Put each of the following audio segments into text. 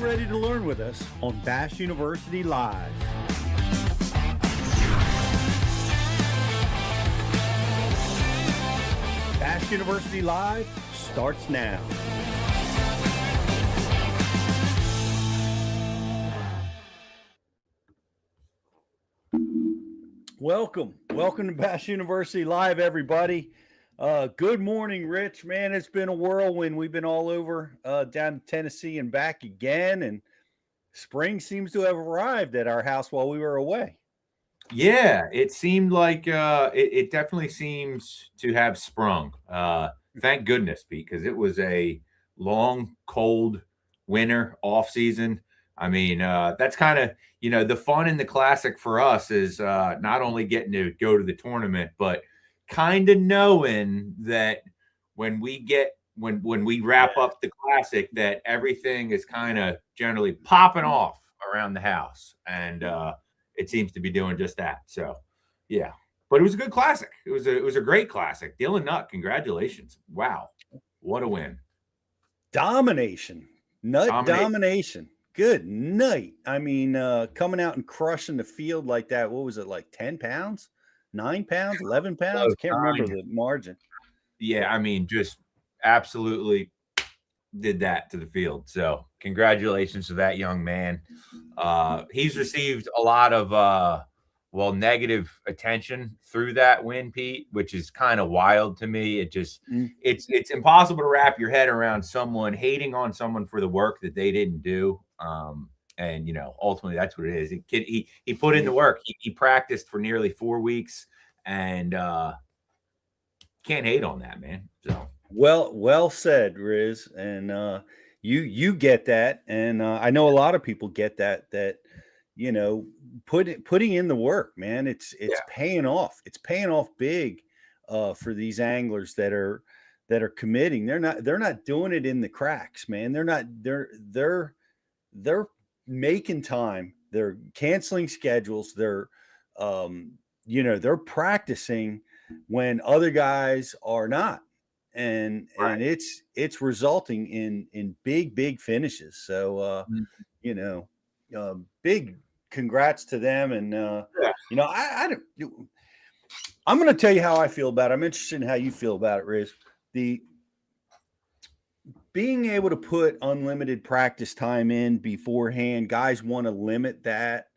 ready to learn with us on Bass University Live. Bass University Live starts now. Welcome to Bass University Live, everybody. Good morning, Rich. Man, it's been a whirlwind. We've been all over down to Tennessee and back again, and spring seems to have arrived at our house while we were away. Yeah, it seemed like it definitely seems to have sprung. Thank goodness, because it was a long, cold winter off season. I mean, that's kind of, the fun in the Classic for us is not only getting to go to the tournament, but kind of knowing that when we wrap up the Classic, that everything is kind of generally popping off around the house. And it seems to be doing just that. So, yeah. But it was a good Classic. It was a great Classic. Dylan Nutt, congratulations. Wow. What a win. Domination. Nut domination. Good night. I mean, coming out and crushing the field like that, what was it, like 10 pounds? 9 pounds, 11 pounds. I can't remember the margin. Yeah, I mean, just absolutely did that to the field. So congratulations to that young man. He's received a lot of negative attention through that win, Pete, which is kind of wild to me. It just it's impossible to wrap your head around someone hating on someone for the work that they didn't do. And ultimately that's what it is. He put in the work. He practiced for nearly 4 weeks, and can't hate on that, man. So well said, Riz. And you get that, and I know a lot of people get that putting in the work, man. It's paying off. It's paying off big for these anglers that are committing. They're not doing it in the cracks, man. They're making time. They're canceling schedules. They're they're practicing when other guys are not. And it's resulting in big finishes. So big congrats to them. And I'm going to tell you how I feel about it. I'm interested in how you feel about it, Riz. The being able to put unlimited practice time in beforehand, guys want to limit that.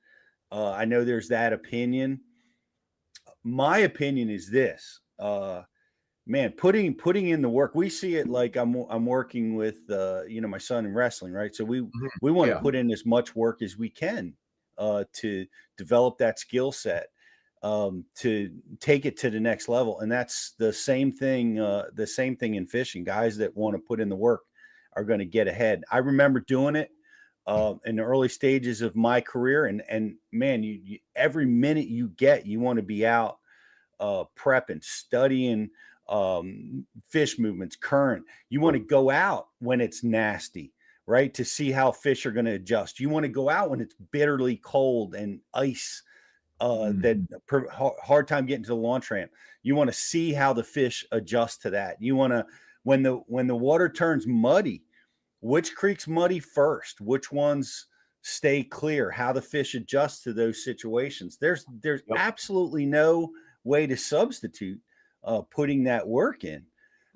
I know there's that opinion. My opinion is this. Man, putting in the work. We see it like I'm working with my son in wrestling, right? So we want to put in as much work as we can to develop that skill set, to take it to the next level. And that's the same thing in fishing. Guys that want to put in the work are going to get ahead. I remember doing it in the early stages of my career, and man, you every minute you get, you want to be out prepping, studying fish movements, current. You want to go out when it's nasty, right? To see how fish are going to adjust. You want to go out when it's bitterly cold and ice, that hard time getting to the launch ramp. You want to see how the fish adjust to that. You want to, when the water turns muddy, which creek's muddy first, which ones stay clear, how the fish adjust to those situations. There's absolutely no way to substitute putting that work in.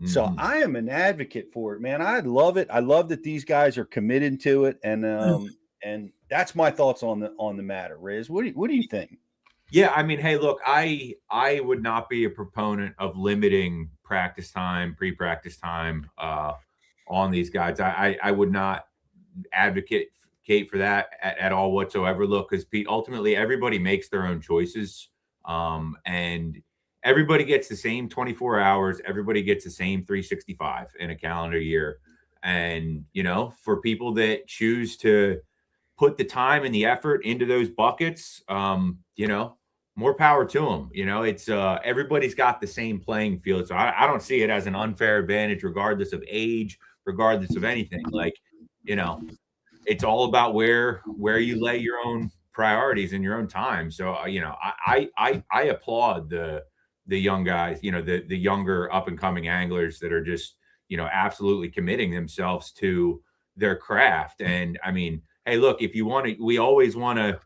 So I am an advocate for it, man. I love it. I love that these guys are committed to it. And that's my thoughts on the matter. Riz, what do you think? Yeah, I mean, hey, look, I would not be a proponent of limiting practice time, pre-practice time on these guys. I would not advocate for that at all whatsoever. Look, because Pete, ultimately everybody makes their own choices, and everybody gets the same 24 hours. Everybody gets the same 365 in a calendar year. And, for people that choose to put the time and the effort into those buckets, more power to them. It's everybody's got the same playing field. So I don't see it as an unfair advantage, regardless of age, regardless of anything. Like, it's all about where you lay your own priorities and your own time. So, I applaud the young guys, the younger up and coming anglers that are just, absolutely committing themselves to their craft. And I mean, hey, look, if you want to, we always want to,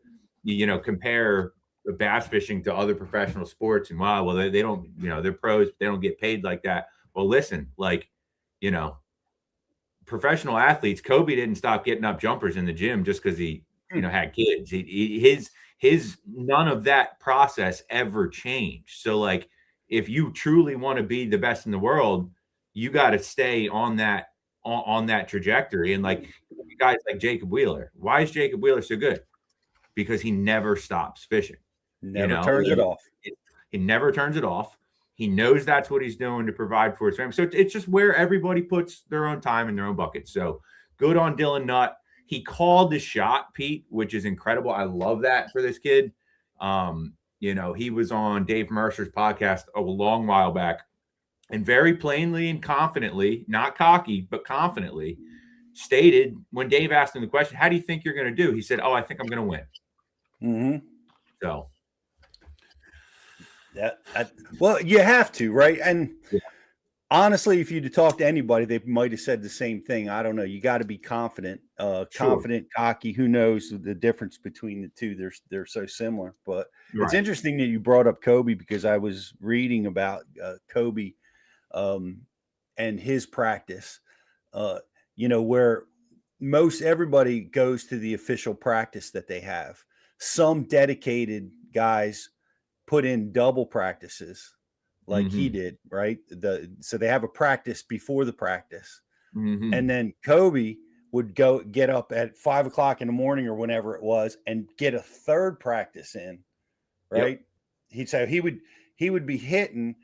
compare bass fishing to other professional sports, and wow, well, they don't, they're pros, they don't get paid like that. Well, listen, like, professional athletes, Kobe didn't stop getting up jumpers in the gym just because he, had kids. His none of that process ever changed. So like, if you truly want to be the best in the world, you got to stay on that trajectory. And like guys like Jacob Wheeler, why is Jacob Wheeler so good? Because he never stops fishing. Never turns it off. He never turns it off. He knows that's what he's doing to provide for his family. So it's just where everybody puts their own time in their own bucket. So good on Dylan Nutt. He called the shot, Pete, which is incredible. I love that for this kid. He was on Dave Mercer's podcast a long while back, and very plainly and confidently, not cocky, but confidently stated, when Dave asked him the question, how do you think you're going to do? He said, I think I'm going to win. Mm-hmm. So. Well, you have to, right? And honestly, if you'd talk to anybody, they might have said the same thing. I don't know. You got to be confident, confident, cocky. Who knows the difference between the two? They're so similar. But It's interesting that you brought up Kobe, because I was reading about Kobe and his practice. Where most everybody goes to the official practice that they have. Some dedicated guys put in double practices like he did, right? So they have a practice before the practice. Mm-hmm. And then Kobe would get up at 5 o'clock in the morning or whenever it was and get a third practice in, right? Yep. He would be hitting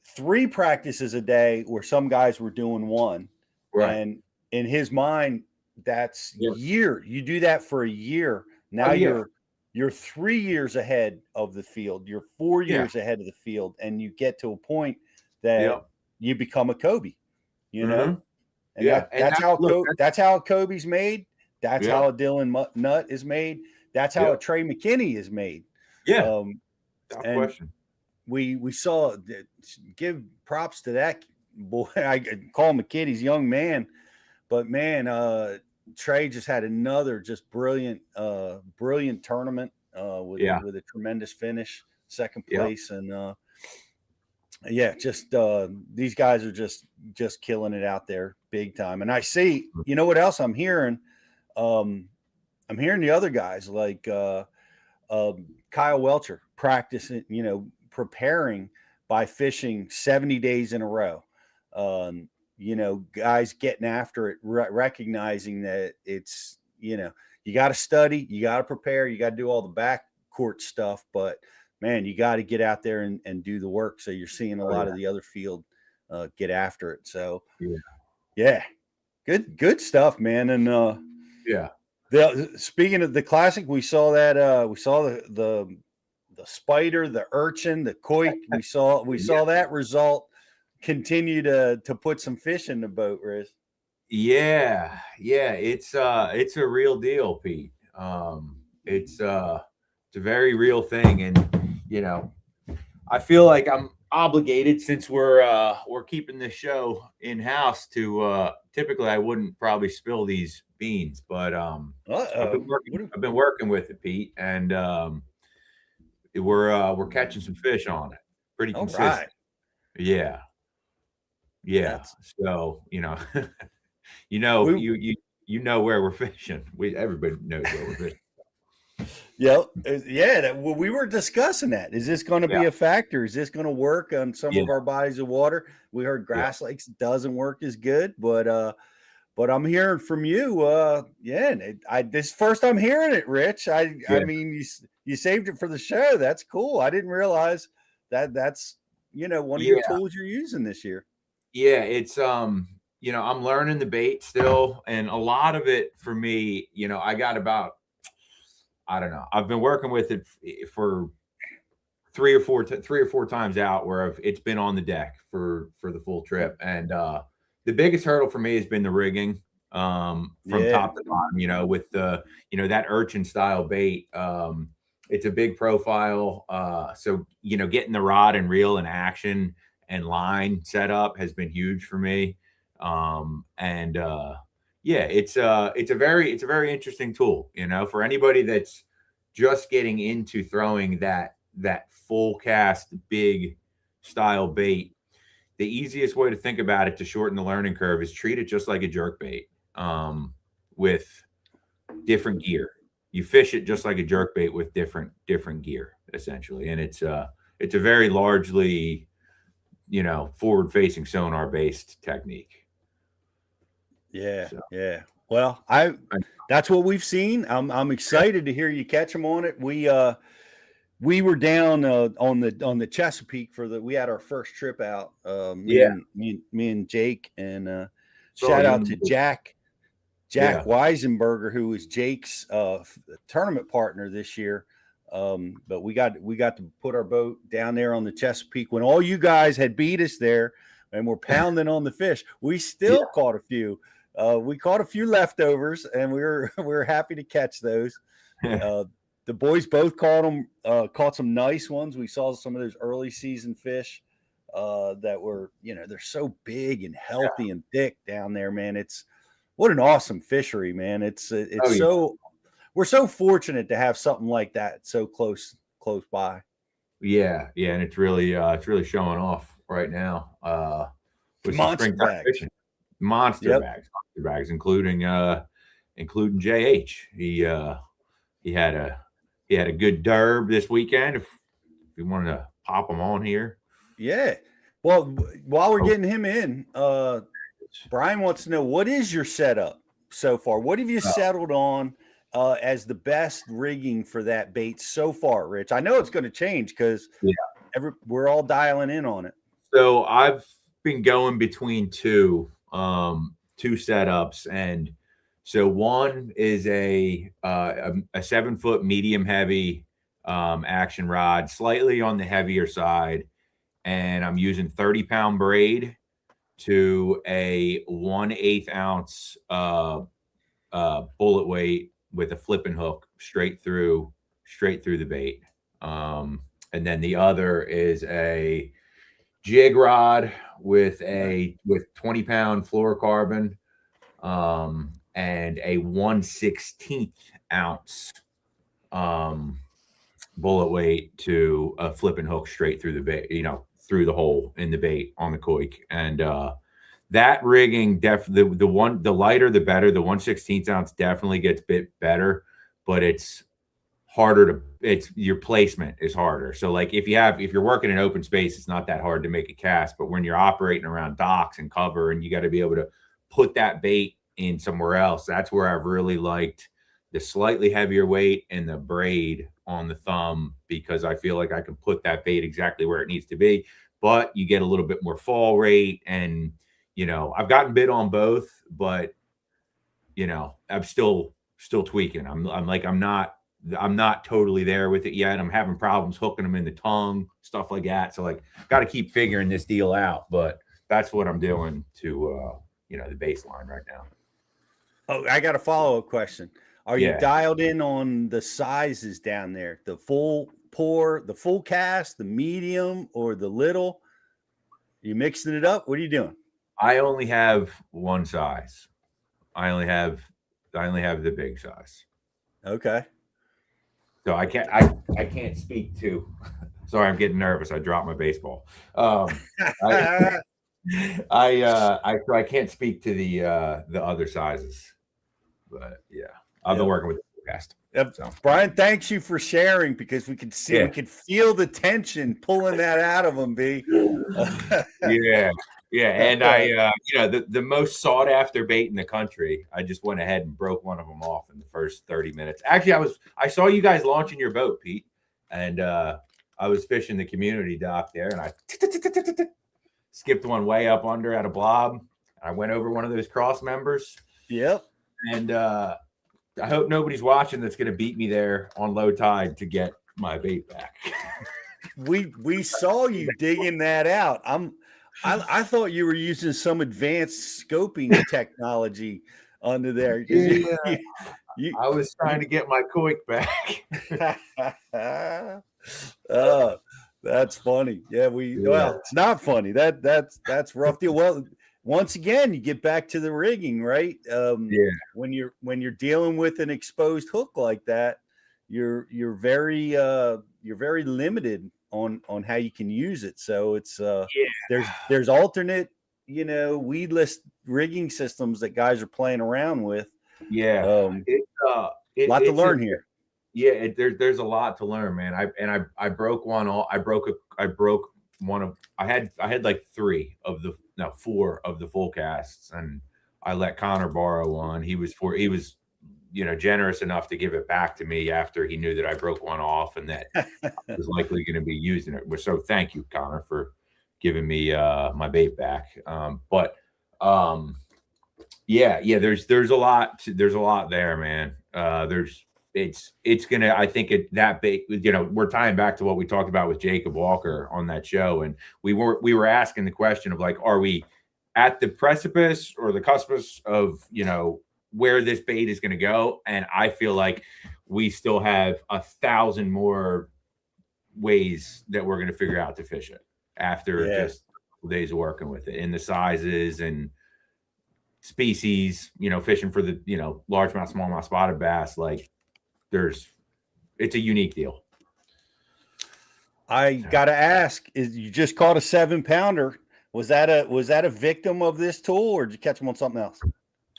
3 practices a day where some guys were doing 1. Right. And in his mind, that's year. You do that for a year. Now you're 3 years ahead of the field. You're 4 years ahead of the field, and you get to a point that you become a Kobe, And that's how Kobe's made. That's how a Dylan Nutt is made. That's how a Trey McKinney is made. Yeah. And question. We saw, give props to that boy. I call him a kid. He's a young man, but man, Trey just had another just brilliant tournament with a tremendous finish, second place. And these guys are just killing it out there big time. And I see, you know what else I'm hearing? I'm hearing the other guys like Kyle Welcher practicing, preparing by fishing 70 days in a row. Guys getting after it, recognizing that it's, you got to study, you got to prepare, you got to do all the back court stuff, but man, you got to get out there and do the work. So you're seeing a lot of the other field get after it. So good stuff, man. And speaking of the classic, we saw that we saw the spider, the urchin, the koik. We saw that result continue to put some fish in the boat, Riz. Yeah, it's a real deal, Pete. It's a very real thing, and I feel like I'm obligated, since we're keeping this show in house, to typically I wouldn't probably spill these beans, but I've been working with it, Pete, and we're catching some fish on it pretty consistent. Right. Yeah. So you know where we're fishing. Everybody knows where we're fishing. We were discussing that. Is this going to be a factor? Is this going to work on some of our bodies of water? We heard Grass Lakes doesn't work as good, but I'm hearing from you. This first I'm hearing it, Rich. I mean, you saved it for the show. That's cool. I didn't realize that's one of your tools you're using this year. Yeah, it's I'm learning the bait still, and a lot of it for me, I got about, I don't know, I've been working with it for three or four times out, where it's been on the deck for the full trip. And the biggest hurdle for me has been the rigging from top to bottom, with the that urchin style bait. It's a big profile, so getting the rod and reel in action and line setup has been huge for me. Yeah, it's a very interesting tool, you know, for anybody that's just getting into throwing that full cast big style bait. The easiest way to think about it to shorten the learning curve is treat it just like a jerk bait, with different gear. You fish it just like a jerk bait with different gear, essentially, and it's a very largely, you know, forward facing sonar based technique. Yeah, So yeah. Well, that's what we've seen. I'm excited to hear you catch them on it. We were down on the Chesapeake we had our first trip out. yeah, Me and Jake, and saw shout you out in to the Jack yeah. Weisenberger, who was Jake's tournament partner this year. But we got to put our boat down there on the Chesapeake when all you guys had beat us there, and we're pounding on the fish. We Yeah. still caught a few. We caught a few leftovers, and we were happy to catch those. The boys both caught some nice ones. We saw some of those early season fish that were, you know, they're so big and healthy and thick down there, man. What an awesome fishery, man. It's Oh, yeah. so, we're so fortunate to have something like that so close by. Yeah, yeah, and it's really showing off right now, with some Monster springtime bags. fishing. Yep. Monster bags, including JH. He had a good derb this weekend. If you wanted to pop him on here. Yeah. Well, while we're Oh, getting him in, Brian wants to know, what is your setup so far? What have you settled on as the best rigging for that bait so far, Rich? I know it's going to change because yeah. we're all dialing in on it. So I've been going between two setups, and so one is a 7-foot medium heavy action rod, slightly on the heavier side, and I'm using 30-pound braid to a 1/8 ounce bullet weight with a flipping hook straight through the bait. And then the other is a jig rod with 20-pound fluorocarbon, and a 1/16 ounce bullet weight to a flipping hook straight through the bait, you know, through the hole in the bait on the koik. And that rigging, the lighter the better. The 1/16 ounce definitely gets a bit better, but it's your placement is harder. So like if you're working in open space, it's not that hard to make a cast, but when you're operating around docks and cover and you got to be able to put that bait in somewhere else, that's where I've really liked the slightly heavier weight and the braid on the thumb, because I feel like I can put that bait exactly where it needs to be, but you get a little bit more fall rate. And you know, I've gotten bit on both, but you know, I'm still tweaking. I'm not totally there with it yet. I'm having problems hooking them in the tongue, stuff like that. So like, got to keep figuring this deal out. But that's what I'm doing to you know, the baseline right now. Oh, I got a follow-up question. Are you Yeah. dialed in on the sizes down there? The full pour, the full cast, the medium, or the little? You mixing it up? What are you doing? I only have one size. I only have the big size. Okay. So I can't speak to. Sorry, I'm getting nervous. I dropped my baseball. I can't speak to the other sizes, but yeah, I've been working with the forecast. Yep. So. Brian, thanks you for sharing, because we could see, we could feel the tension pulling that out of him, B. Yeah, and I, you know, the most sought after bait in the country, I just went ahead and broke one of them off in the first 30 minutes. Actually, I saw you guys launching your boat, Pete, and I was fishing the community dock there, and I skipped one way up under at a blob. I went over one of those cross members. Yep. And I hope nobody's watching that's going to beat me there on low tide to get my bait back. we saw you digging that out. I thought you were using some advanced scoping technology under there. I was trying to get my koik back. That's funny. Yeah, well, it's not funny. That's rough deal. Well, once again, you get back to the rigging, right? Yeah. When you're dealing with an exposed hook like that, you're very limited on how you can use it. So it's there's alternate, weedless rigging systems that guys are playing around with. Yeah. A lot to learn here. Yeah, there's a lot to learn, man. I broke one. I broke one of. I had like 4 of the full casts, and I let Connor borrow one. He was generous enough to give it back to me after he knew that I broke one off and that I was likely going to be using it. So thank you, Connor, for giving me my bait back. Yeah, there's a lot there, man. It's gonna, I think that bait, we're tying back to what we talked about with Jacob Walker on that show, and we were asking the question of like, are we at the precipice or the cuspice of where this bait is going to go? And I feel like we still have 1,000 more ways that we're going to figure out to fish it after just a couple days of working with it, in the sizes and species, fishing for the, largemouth, smallmouth, spotted bass. Like it's a unique deal. I got to ask, you just caught a 7-pounder. Was that a victim of this tool, or did you catch them on something else?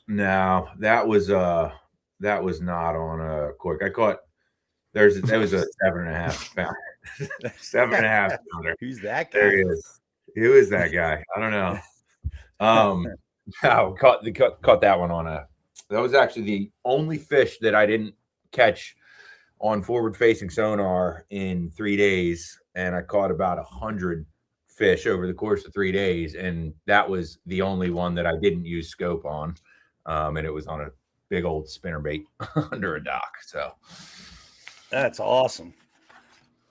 No, that was not on a cork. I caught, that was a 7.5 pounder. 7.5 pounder. Who's that guy? There he is. Who is that guy? I don't know. Caught that one on that was actually the only fish that I didn't catch on forward facing sonar in 3 days. And I caught about 100 fish over the course of 3 days. And that was the only one that I didn't use scope on. And it was on a big old spinnerbait under a dock. So that's awesome.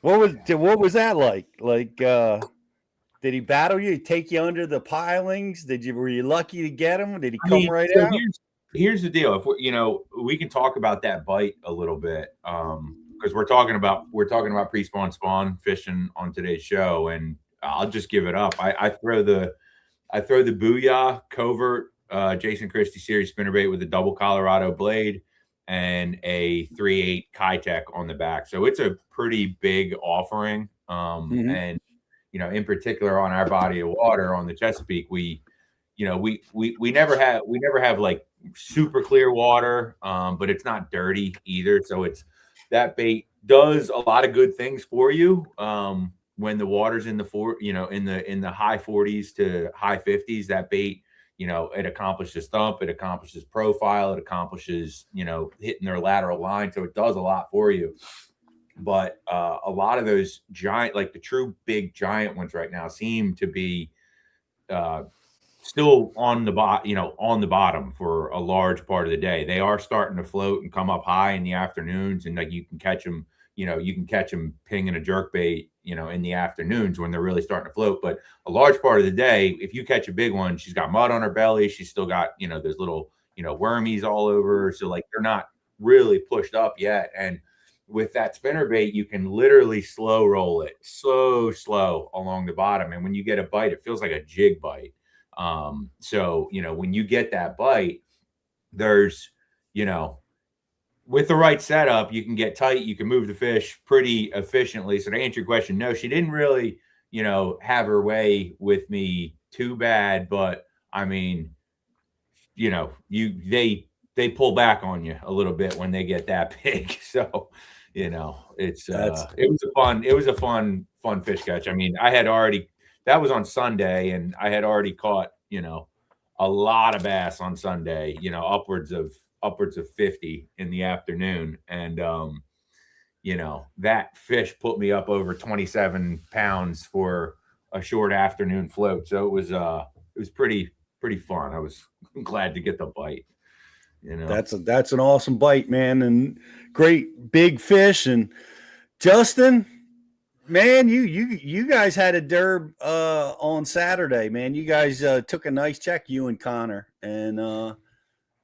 What was that like? Like, did he battle you? Take you under the pilings? Were you lucky to get him? Did he come right out? Here's the deal. If we can talk about that bite a little bit, because we're talking about pre-spawn spawn fishing on today's show, and I'll just give it up. I throw the Booyah Covert Jason Christie series spinnerbait with a double Colorado blade and a 3/8 Kitech on the back. So it's a pretty big offering. And in particular on our body of water on the Chesapeake, we never have like super clear water, but it's not dirty either. So that bait does a lot of good things for you. When the water's in the high 40s to high 50s, that bait, it accomplishes thump, it accomplishes profile, it accomplishes, hitting their lateral line. So it does a lot for you. But a lot of those giant, like the true big giant ones right now, seem to be still on the bottom for a large part of the day. They are starting to float and come up high in the afternoons, and like you can catch them pinging a jerkbait, in the afternoons when they're really starting to float. But a large part of the day, if you catch a big one, she's got mud on her belly. She's still got, there's little, wormies all over her. So like they're not really pushed up yet. And with that spinnerbait, you can literally slow roll it, slow along the bottom. And when you get a bite, it feels like a jig bite. So, when you get that bite, there's, with the right setup, you can get tight, you can move the fish pretty efficiently. So to answer your question, no, she didn't really, have her way with me too bad. But I mean, they pull back on you a little bit when they get that big. So, it was a fun fish catch. I mean, that was on Sunday, and I had already caught, a lot of bass on Sunday, upwards of 50 in the afternoon. And, that fish put me up over 27 pounds for a short afternoon float. So it was pretty fun. I was glad to get the bite. That's an awesome bite, man, and great big fish. And Justin, man, you guys had a derb on Saturday, man. You guys took a nice check, you and Connor, and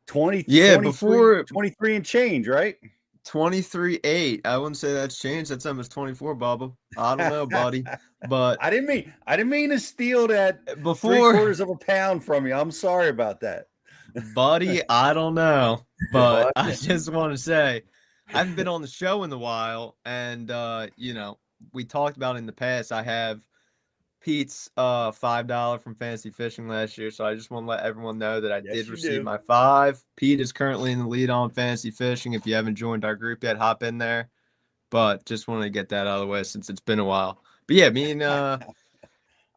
23 and change, right? 23.8. I wouldn't say that's changed. That's almost 24, Bubba. I don't know, buddy. But I didn't mean to steal that before, 3/4 of a pound from you. I'm sorry about that. buddy, I don't know. But But I just want to say I haven't been on the show in a while, and we talked about in the past. I have Pete's $5 from Fantasy Fishing last year, so I just want to let everyone know that I Yes, did you receive do. my 5. Pete is currently in the lead on Fantasy Fishing. If you haven't joined our group yet, hop in there. But just wanted to get that out of the way since it's been a while. But yeah, me and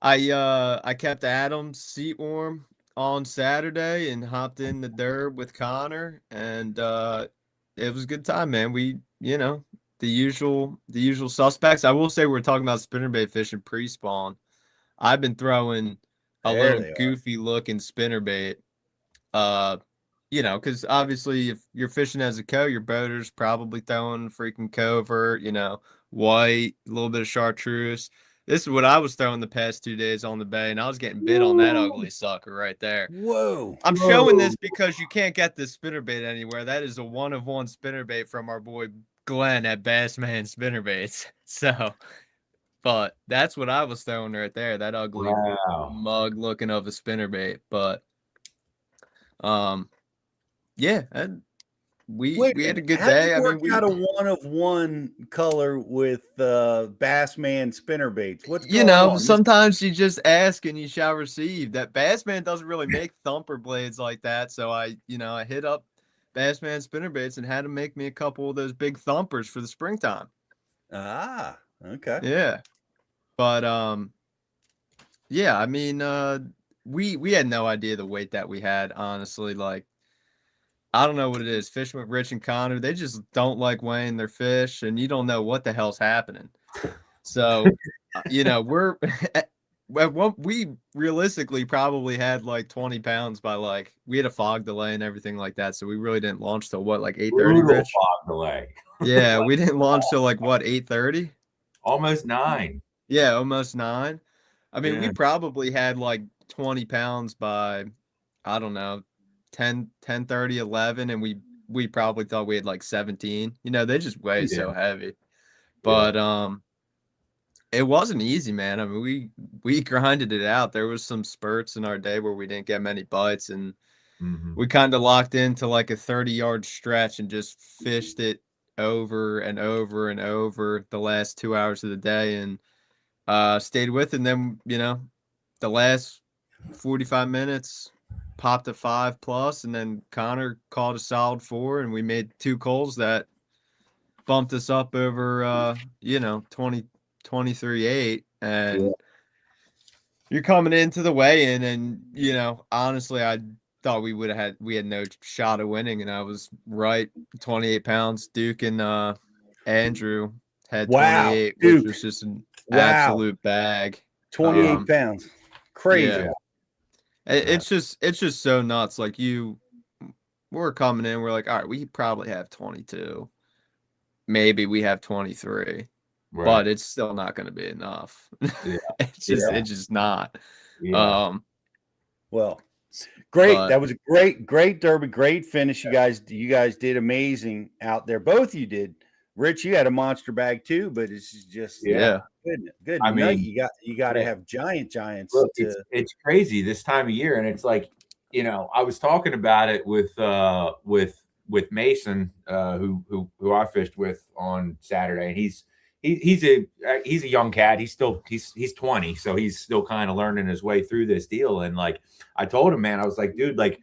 I kept Adam's seat warm on Saturday and hopped in the derb with Connor, and it was a good time, man. We, the usual suspects. I will say we're talking about spinnerbait fishing pre-spawn. I've been throwing a There little they are. goofy looking spinnerbait. Uh, because obviously if you're fishing as a co, your boater's probably throwing freaking covert, white, a little bit of chartreuse. This is what I was throwing the past 2 days on the bay, and I was getting bit on that ugly sucker right there. Whoa. I'm showing this because you can't get this spinnerbait anywhere. That is a 1-of-1 spinnerbait from our boy Glenn at Bassman Spinnerbaits. So, but that's what I was throwing right there. That ugly mug looking of a spinnerbait. But yeah, and we Wait a had a minute. good How do you day. I work mean, out a 1-of-1 color with Bassman spinnerbaits? What's you going know, on? sometimes you just ask and you shall receive. That Bassman doesn't really make thumper blades like that, so I hit up Bassman Spinnerbaits and had him make me a couple of those big thumpers for the springtime. Okay. Yeah, but yeah, I mean, we had no idea the weight that we had, honestly. Like, I don't know what it is. Fishing with Rich and Connor, they just don't like weighing their fish, and you don't know what the hell's happening. So, we're we realistically probably had like 20 pounds by we had a fog delay and everything like that. So we really didn't launch till what, like 8:30, brutal Rich? fog delay. Yeah, we didn't launch till like what, 8:30? Almost 9. Yeah, almost 9. I mean, we Yeah. probably had like 20 pounds by, I don't know, 10:30, 11, and we probably thought we had like 17. They just weigh so heavy. But it wasn't easy, man. I mean, we grinded it out. There was some spurts in our day where we didn't get many bites, and we kind of locked into like a 30-yard stretch and just fished it over and over and over the last 2 hours of the day, and stayed with it. And then, the last 45 minutes popped a 5+, and then Connor caught a solid 4, and we made 2 calls that bumped us up over 23.8, and you're coming into the weigh-in, and honestly, I thought we had no shot of winning, and I was right. 28 pounds. Duke and Andrew had 28, which Duke. was just an Wow. absolute bag. 28 pounds. Crazy. Yeah. It's just so nuts. Like, we're coming in, we're like, all right, we probably have 22. Maybe we have 23. Right. But it's still not going to be enough. Yeah. It's just not. Yeah. Well, great. But That was a great derby, great finish. You guys did amazing out there. Both of you did. Rich, you had a monster bag too, but it's just good. I mean, you got to have giants. Look, it's crazy this time of year, and it's like, I was talking about it with Mason, who I fished with on Saturday, and he's a young cat. He's 20, so he's still kind of learning his way through this deal. And like, I told him, man, I was like, dude, like,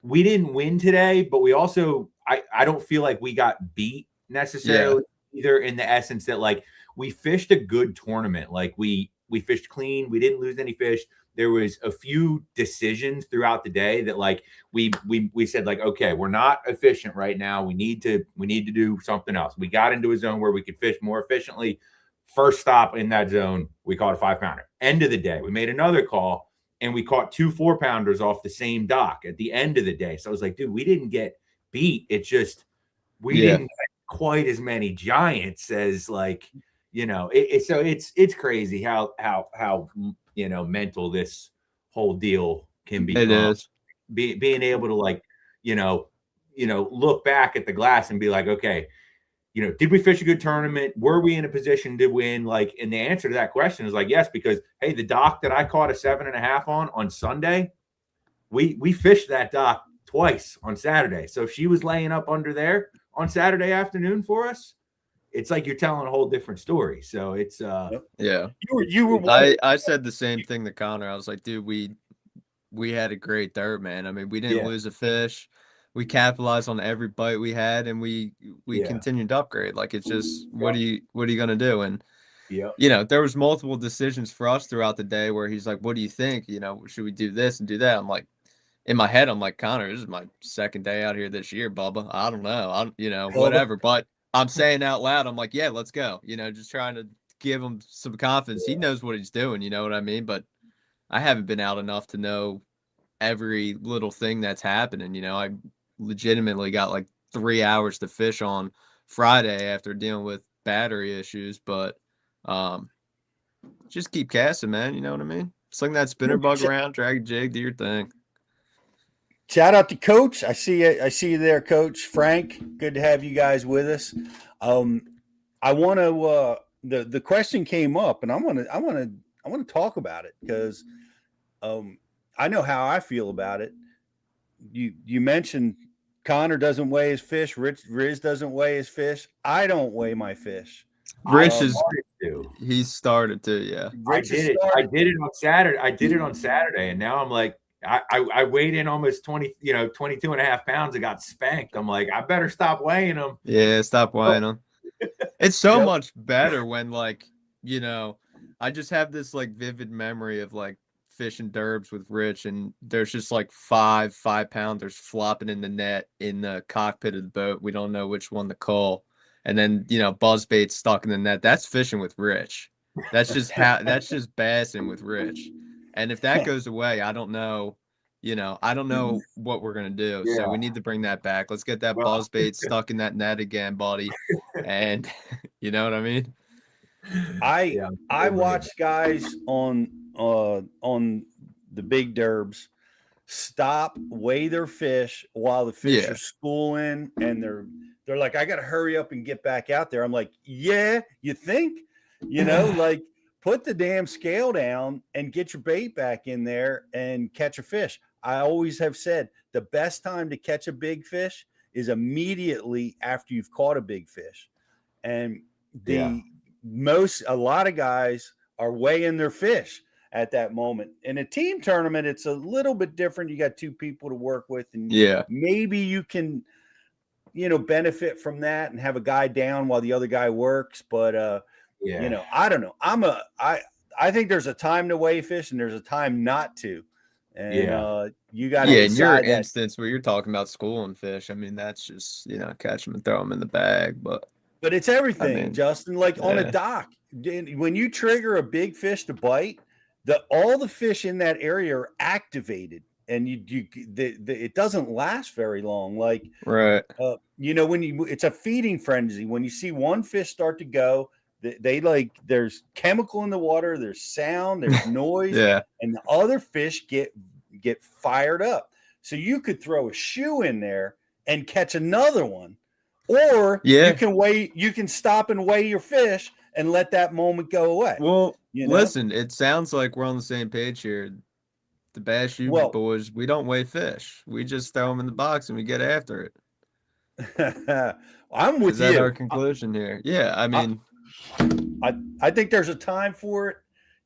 we didn't win today, but we also I don't feel like we got beat necessarily either, in the essence that like we fished a good tournament. Like we fished clean. We didn't lose any fish. There was a few decisions throughout the day that like we said like, okay, we're not efficient right now. We need to do something else. We got into a zone where we could fish more efficiently. First stop in that zone, we caught a 5-pounder. End of the day, we made another call and we caught 2 4-pounders off the same dock at the end of the day. So I was like, dude, we didn't get beat. It's just we didn't get quite as many giants as like, so it's crazy how mental this whole deal can become. it is Being able to like, look back at the glass and be like, okay, did we fish a good tournament? Were we in a position to win? Like, and the answer to that question is like, yes, because hey, the dock that I caught a 7.5 on Sunday, we fished that dock twice on Saturday. So if she was laying up under there on Saturday afternoon for us, it's like you're telling a whole different story. So it's yeah. You were I said the same thing to Connor. I was like, dude, we had a great derb, man. I mean, we didn't lose a fish. We capitalized on every bite we had, and we continued to upgrade. Like, it's just what are you gonna do? And there was multiple decisions for us throughout the day where he's like, what do you think? Should we do this and do that? I'm like, in my head, I'm like, Connor, this is my second day out here this year, Bubba. I don't know. Whatever. But I'm saying out loud, I'm like, yeah, let's go. Just trying to give him some confidence. He knows what he's doing, you know what I mean? But I haven't been out enough to know every little thing that's happening. I legitimately got like 3 hours to fish on Friday after dealing with battery issues, but just keep casting, man. You know what I mean? Sling that spinner bug around, drag a jig, do your thing. Shout out to Coach. I see you there, Coach Frank. Good to have you guys with us. I want to. The question came up, and I want to talk about it because I know how I feel about it. You mentioned Connor doesn't weigh his fish. Riz doesn't weigh his fish. I don't weigh my fish. Rich he started to, yeah. I did it on Saturday. I did it on Saturday, and now I'm like, I weighed in almost 22 and a half pounds. and got spanked. I'm like, I better stop weighing them. Yeah, stop weighing them. It's so much better when, like, I just have this like vivid memory of like fishing derbs with Rich, and there's just like 5-pounders flopping in the net in the cockpit of the boat. We don't know which one to call. And then, buzzbait stuck in the net. That's fishing with Rich. That's just bassing with Rich. And if that goes away, I don't know, I don't know what we're going to do. Yeah. So we need to bring that back. Let's get that buzzbait stuck in that net again, buddy. And you know what I mean? I watched guys on the big derbs stop, weigh their fish while the fish are schooling, and they're like, I got to hurry up and get back out there. I'm like, yeah, you think? Like, put the damn scale down and get your bait back in there and catch a fish. I always have said the best time to catch a big fish is immediately after you've caught a big fish. And a lot of guys are weighing their fish at that moment. In a team tournament, it's a little bit different. You got two people to work with, and maybe you can, benefit from that and have a guy down while the other guy works. But I don't know. I think there's a time to weigh fish and there's a time not to. And you got to in your instance where you're talking about schooling fish, I mean, that's just, catch them and throw them in the bag. But it's everything, Justin. Like on a dock, when you trigger a big fish to bite, all the fish in that area are activated, and it doesn't last very long. Like, right. It's a feeding frenzy. When you see one fish start to go, they like, there's chemical in the water, there's sound, there's noise, and the other fish get fired up. So you could throw a shoe in there and catch another one, or you can stop and weigh your fish and let that moment go away. Well, listen, it sounds like we're on the same page here. The Bass Shooting boys, we don't weigh fish. We just throw them in the box and we get after it. I'm with you. Is that our conclusion here? Yeah, I mean, I think there's a time for it.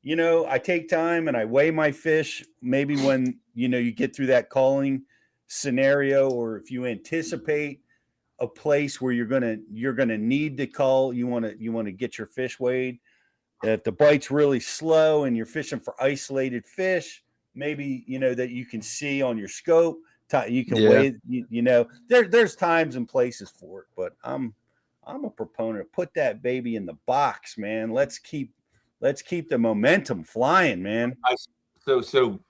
I take time and I weigh my fish. Maybe when you get through that calling scenario, or if you anticipate a place where you're gonna need to call, you want to get your fish weighed. If the bite's really slow and you're fishing for isolated fish, maybe that you can see on your scope, you can weigh. There's times and places for it, but I'm a proponent of put that baby in the box, man. Let's keep the momentum flying, man. So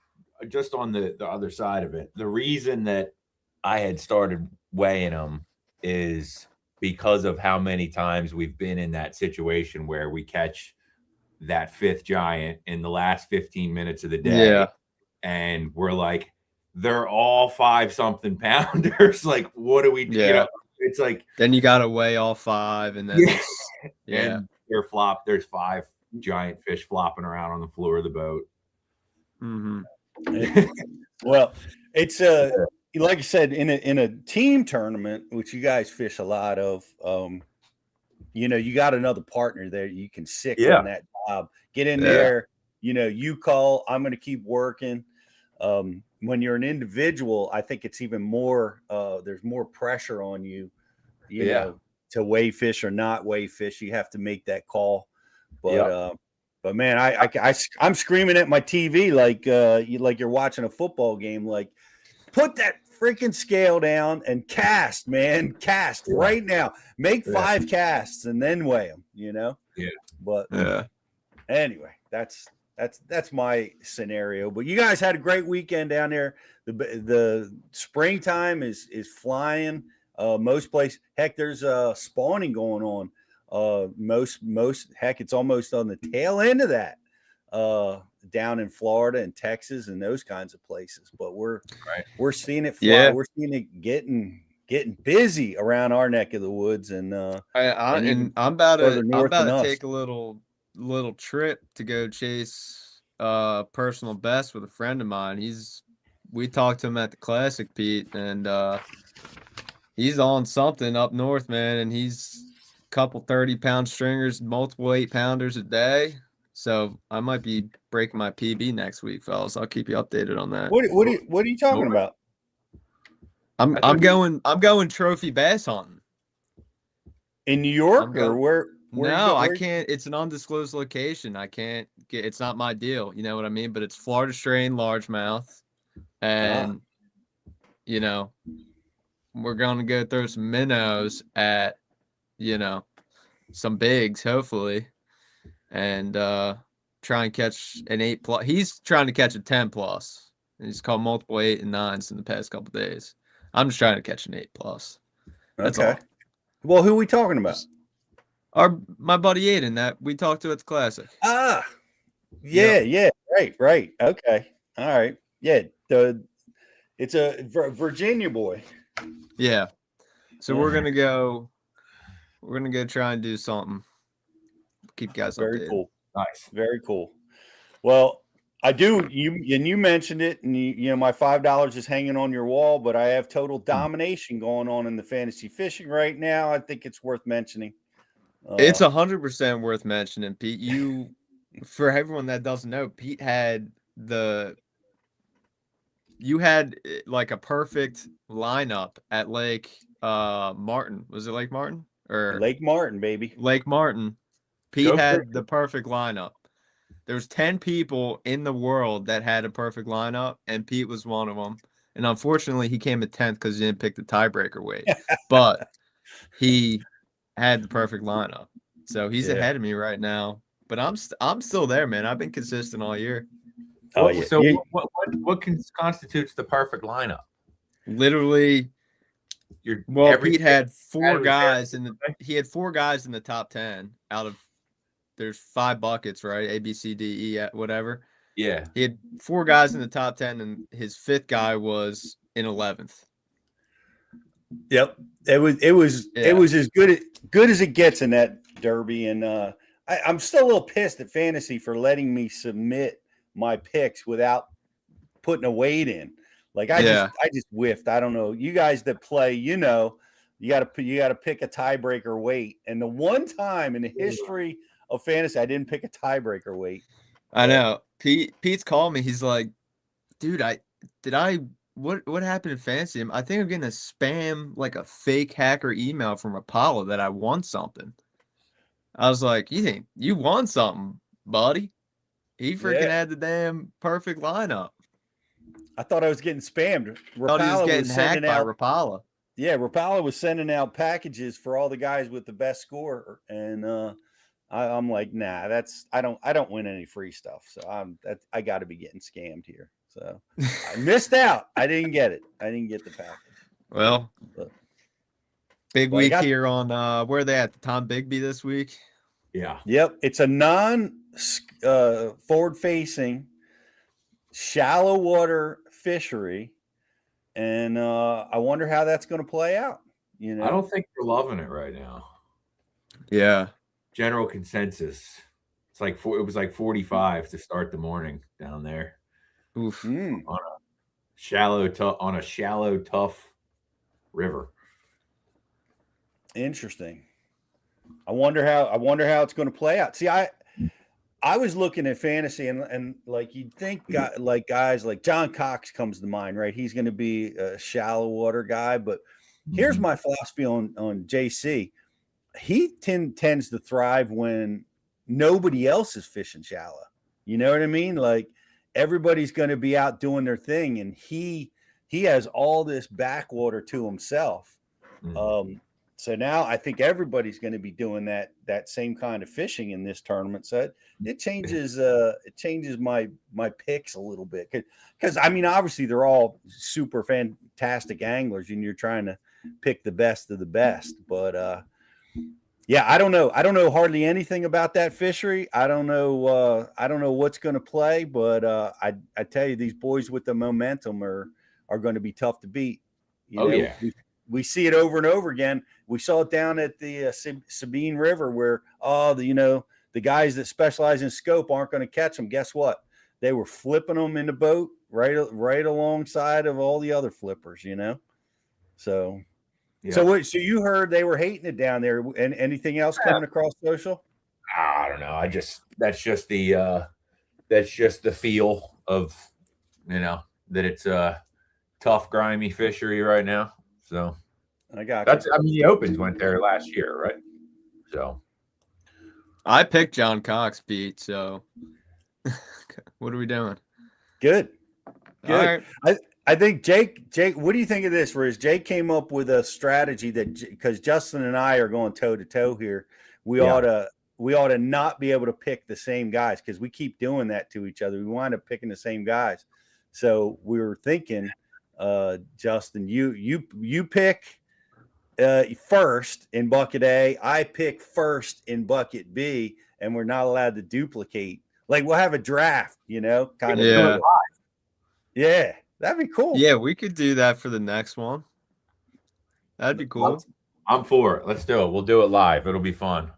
just on the other side of it, the reason that I had started weighing them is because of how many times we've been in that situation where we catch that fifth giant in the last 15 minutes of the day. Yeah. And we're like, they're all 5-something pounders. Like, what do we do? it's like Then you got to weigh all 5, and then and there's 5 giant fish flopping around on the floor of the boat. Well, it's like I said, in a team tournament, which you guys fish a lot of, you got another partner there you can sick on that job. Get in there, you call, I'm going to keep working. When you're an individual, I think it's even more, there's more pressure on you, know, to weigh fish or not weigh fish. You have to make that call. But man, I'm screaming at my TV like you're watching a football game. Like, put that freaking scale down and cast, man, cast right now. Make 5 casts and then weigh them. Yeah. But anyway, that's my scenario. But you guys had a great weekend down there. The springtime is flying. Most places, heck, there's spawning going on. Most heck, it's almost on the tail end of that down in Florida and Texas and those kinds of places. But we're seeing it fly. Yeah. We're seeing it getting busy around our neck of the woods. And I'm about to take a little trip to go chase personal best with a friend of mine. We talked to him at the Classic, Pete, and he's on something up north, man, and he's couple 30-pound stringers, multiple 8-pounders a day. So I might be breaking my PB next week, fellas. I'll keep you updated on that. What are you talking about? I'm going trophy bass hunting in New York or where? No, I can't. It's an undisclosed location. I can't get. It's not my deal. You know what I mean? But it's Florida strain largemouth, and we're going to go throw some minnows at some bigs, hopefully, and try and catch an 8+. He's trying to catch a 10+. He's caught multiple 8 and 9s in the past couple of days. I'm just trying to catch an 8+. That's all. Well, who are we talking about? My buddy Aiden that we talked to at the Classic. Yeah. Right. Okay. All right. Yeah. It's a Virginia boy. Yeah. So we're gonna go try and do something. Keep guys very updated. Cool. Nice. Very cool. Well, I do. You mentioned it, and my $5 is hanging on your wall, but I have total domination going on in the fantasy fishing right now. I think it's worth mentioning. It's 100% worth mentioning, Pete. For everyone that doesn't know, Pete had like a perfect lineup at Lake Martin. Was it Lake Martin or Lake Martin, baby? Lake Martin. Pete had the perfect lineup. There's 10 people in the world that had a perfect lineup, and Pete was one of them. And unfortunately, he came at 10th because he didn't pick the tiebreaker weight. But he had the perfect lineup, so he's ahead of me right now. But I'm still there, man. I've been consistent all year. Oh yeah. So what constitutes the perfect lineup? Literally, Pete had 4 guys he had 4 guys in the top 10 out of. There's 5 buckets, right? A, B, C, D, E, whatever. Yeah. He had 4 guys in the top 10, and his 5th guy was in 11th. Yep. It was as good as it gets in that derby. And I'm still a little pissed at Fantasy for letting me submit my picks without putting a weight in. Like I just whiffed. I don't know. You guys that play, you got to pick a tiebreaker weight. And the one time in the history of Fantasy, I didn't pick a tiebreaker weight. I know. Pete's called me. He's like, dude, what happened in Fantasy? I think I'm getting a spam, like a fake hacker email from Apollo that I won something. I was like, you think you won something, buddy? He freaking had the damn perfect lineup. I thought I was getting spammed. Thought he was getting hacked by Rapala. Yeah, Rapala was sending out packages for all the guys with the best score, and I'm like, nah, I don't win any free stuff, so I got to be getting scammed here. So I missed out. I didn't get it. I didn't get the package. Well, big week here on where are they at? Tom Bigby this week? Yeah. Yep. It's a forward facing shallow water fishery. And I wonder how that's going to play out. You know, I don't think they're loving it right now. Yeah. General consensus. It's like it was like 45 to start the morning down there. Oof. On a shallow, tough river. Interesting. I wonder how it's going to play out. See, I was looking at fantasy and like you'd think like guys like John Cox comes to mind, right? He's going to be a shallow water guy, but here's my philosophy on JC. He tends to thrive when nobody else is fishing shallow. You know what I mean? Like everybody's going to be out doing their thing, and he has all this backwater to himself. So now I think everybody's going to be doing that same kind of fishing in this tournament. So it changes my picks a little bit, because I mean obviously they're all super fantastic anglers, and you're trying to pick the best of the best. But yeah, I don't know hardly anything about that fishery. I don't know what's going to play, but I tell you, these boys with the momentum are going to be tough to beat. You know, yeah. We see it over and over again. We saw it down at the Sabine River where, the guys that specialize in scope aren't going to catch them. Guess what? They were flipping them in the boat right alongside of all the other flippers, you know? So, yeah. So you heard they were hating it down there. And anything else coming across social? I don't know. That's just the feel of, that it's a tough, grimy fishery right now. So I got the Opens went there last year, right? So I picked John Cox, Pete. So what are we doing? Good. All right. I think Jake, what do you think of this? Whereas Jake came up with a strategy that, because Justin and I are going toe to toe here, we ought to not be able to pick the same guys, because we keep doing that to each other. We wind up picking the same guys. So we were thinking, Justin, you pick first in bucket A, I pick first in bucket B, and we're not allowed to duplicate. Like we'll have a draft, kind of. Yeah. Yeah, that'd be cool. Yeah, we could do that for the next one. That'd be cool. I'm for it. Let's do it. We'll do it live. It'll be fun.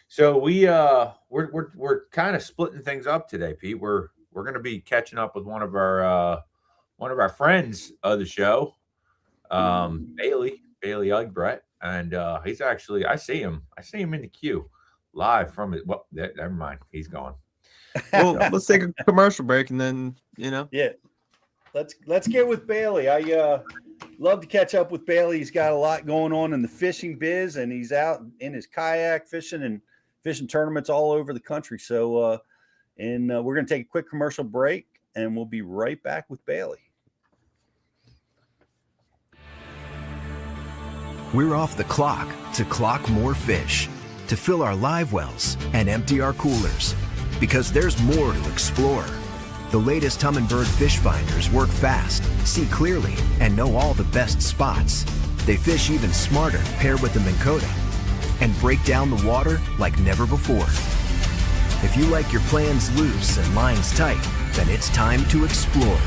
So we're kind of splitting things up today, Pete. We're going to be catching up with one of our friends of the show, Bailey Eigbrett, and he's actually I see him in the queue live from it. Well, never mind, he's gone. Well, let's take a commercial break and then Yeah, let's get with Bailey. I love to catch up with Bailey. He's got a lot going on in the fishing biz, and he's out in his kayak fishing and fishing tournaments all over the country. So we're going to take a quick commercial break, and we'll be right back with Bailey. We're off the clock to clock more fish, to fill our live wells and empty our coolers, because there's more to explore. The latest Humminbird fish finders work fast, see clearly, and know all the best spots. They fish even smarter paired with the Minn Kota, and break down the water like never before. If you like your plans loose and lines tight, then it's time to explore.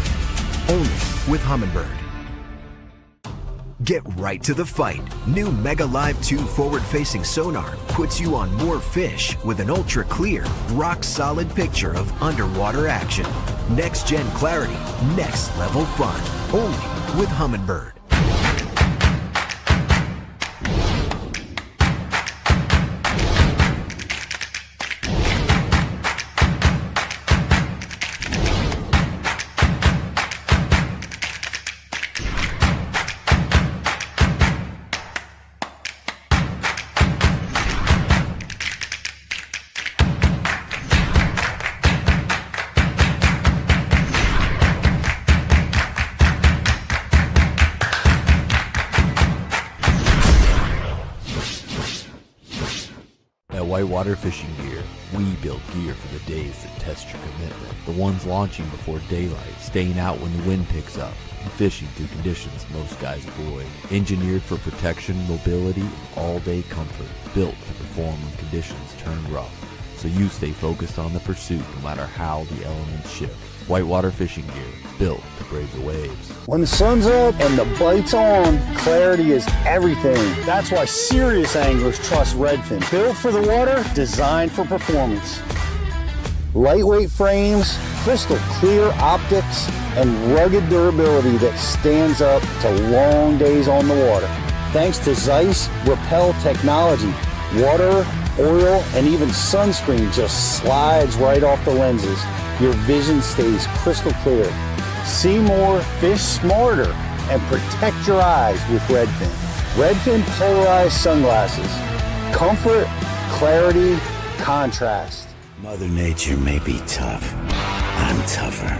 Only with Humminbird. Get right to the fight. New Mega Live 2 forward-facing sonar puts you on more fish with an ultra-clear, rock-solid picture of underwater action. Next-gen clarity, next-level fun. Only with Humminbird. Whitewater Fishing Gear. We build gear for the days that test your commitment. The ones launching before daylight, staying out when the wind picks up, and fishing through conditions most guys avoid. Engineered for protection, mobility, and all-day comfort. Built to perform when conditions turn rough, so you stay focused on the pursuit no matter how the elements shift. Whitewater fishing gear, built to brave the waves. When the sun's up and the bite's on, clarity is everything. That's why serious anglers trust Redfin. Built for the water, designed for performance. Lightweight frames, crystal clear optics, and rugged durability that stands up to long days on the water. Thanks to Zeiss Repel technology, water, oil, and even sunscreen just slides right off the lenses. Your vision stays crystal clear. See more, fish smarter, and protect your eyes with Redfin. Redfin polarized sunglasses. Comfort, clarity, contrast. Mother Nature may be tough. I'm tougher.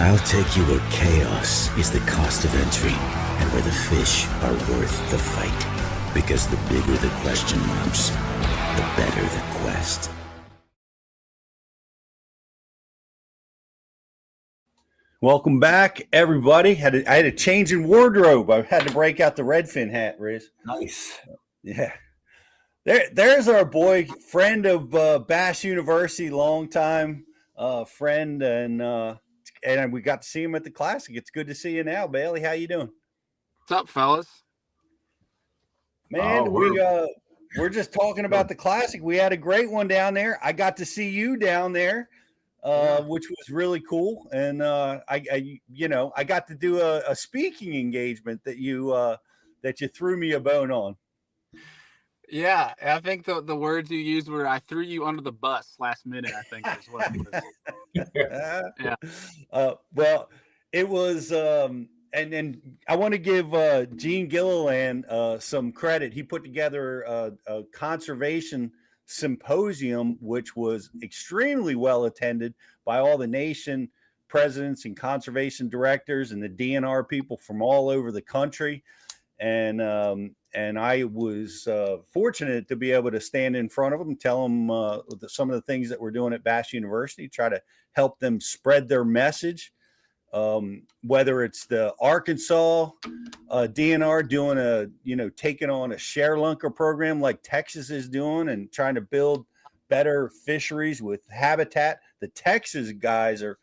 I'll take you where chaos is the cost of entry and where the fish are worth the fight. Because the bigger the question marks, the better the quest. Welcome back, everybody. I had a change in wardrobe. I had to break out the Redfin hat, Riz. Nice. Yeah. There's our boy, friend of Bass University, longtime friend, and we got to see him at the Classic. It's good to see you now, Bailey. How you doing? What's up, fellas? Man, we're just talking about the Classic. We had a great one down there. I got to see you down there, which was really cool. And I got to do a speaking engagement that you threw me a bone on. Yeah, I think the words you used were "I threw you under the bus last minute." I think is what it was. Yeah. Well, it was, and I want to give Gene Gilliland some credit. He put together a conservation symposium, which was extremely well attended by all the nation presidents and conservation directors and the DNR people from all over the country. And I was fortunate to be able to stand in front of them, tell them some of the things that we're doing at Bass University, try to help them spread their message. Whether it's the Arkansas DNR doing taking on a share lunker program like Texas is doing and trying to build better fisheries with habitat. The Texas guys are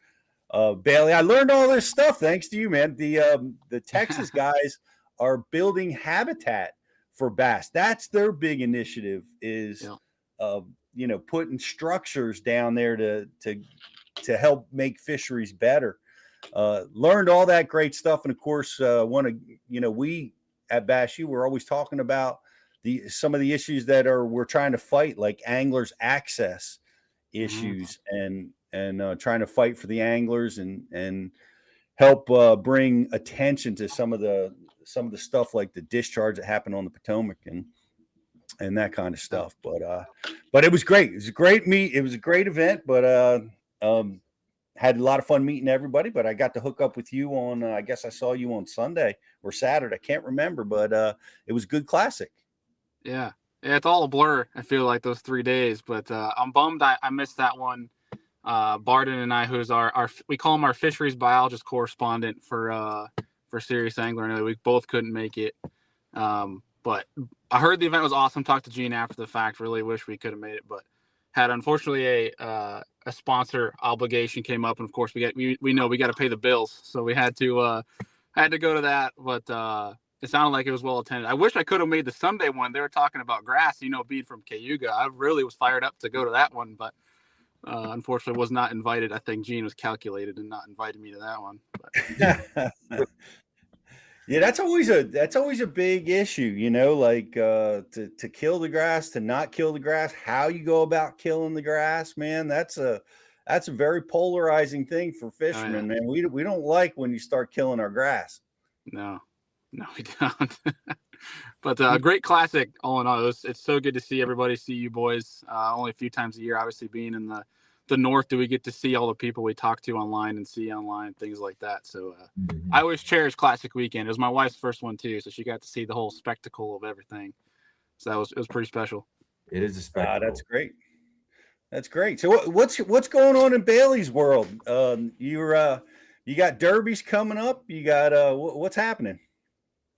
Bailey. I learned all this stuff thanks to you, man. The Texas guys are building habitat for bass. That's their big initiative is, putting structures down there to help make fisheries better. Learned all that great stuff. And of course, we at Bass U, we're always talking about some of the issues that we're trying to fight, like anglers access issues and trying to fight for the anglers and help bring attention to some of the stuff like the discharge that happened on the Potomac and that kind of stuff. But it was great. It was a great meet. It was a great event, but had a lot of fun meeting everybody. But I got to hook up with you on, I guess I saw you on Sunday or Saturday. I can't remember, but it was a good Classic. Yeah, it's all a blur. I feel like those 3 days, but I'm bummed I missed that one. Barden and I, who's we call him our fisheries biologist correspondent for Serious Angler. I know we both couldn't make it, but I heard the event was awesome. Talked to Gene after the fact. Really wish we could have made it, but had unfortunately a sponsor obligation came up, and of course we know we got to pay the bills, so we had to go to that. But it sounded like it was well attended. I wish I could have made the Sunday one. They were talking about grass, being from Cayuga. I really was fired up to go to that one, but unfortunately was not invited. I think Gene was calculated and not invited me to that one. But. Yeah, that's always a big issue, like to kill the grass, to not kill the grass, how you go about killing the grass, man. That's a very polarizing thing for fishermen, man. We don't like when you start killing our grass. No, we don't. But a great Classic all in all. It's so good to see everybody, see you boys. Only a few times a year, obviously being in the north, do we get to see all the people we talk to online and see online, things like that. So I always cherish Classic weekend. It was my wife's first one too, so she got to see the whole spectacle of everything. So it was pretty special. It is a spectacle. That's great. That's great. So what's going on in Bailey's world? You got derbies coming up. You got what's happening?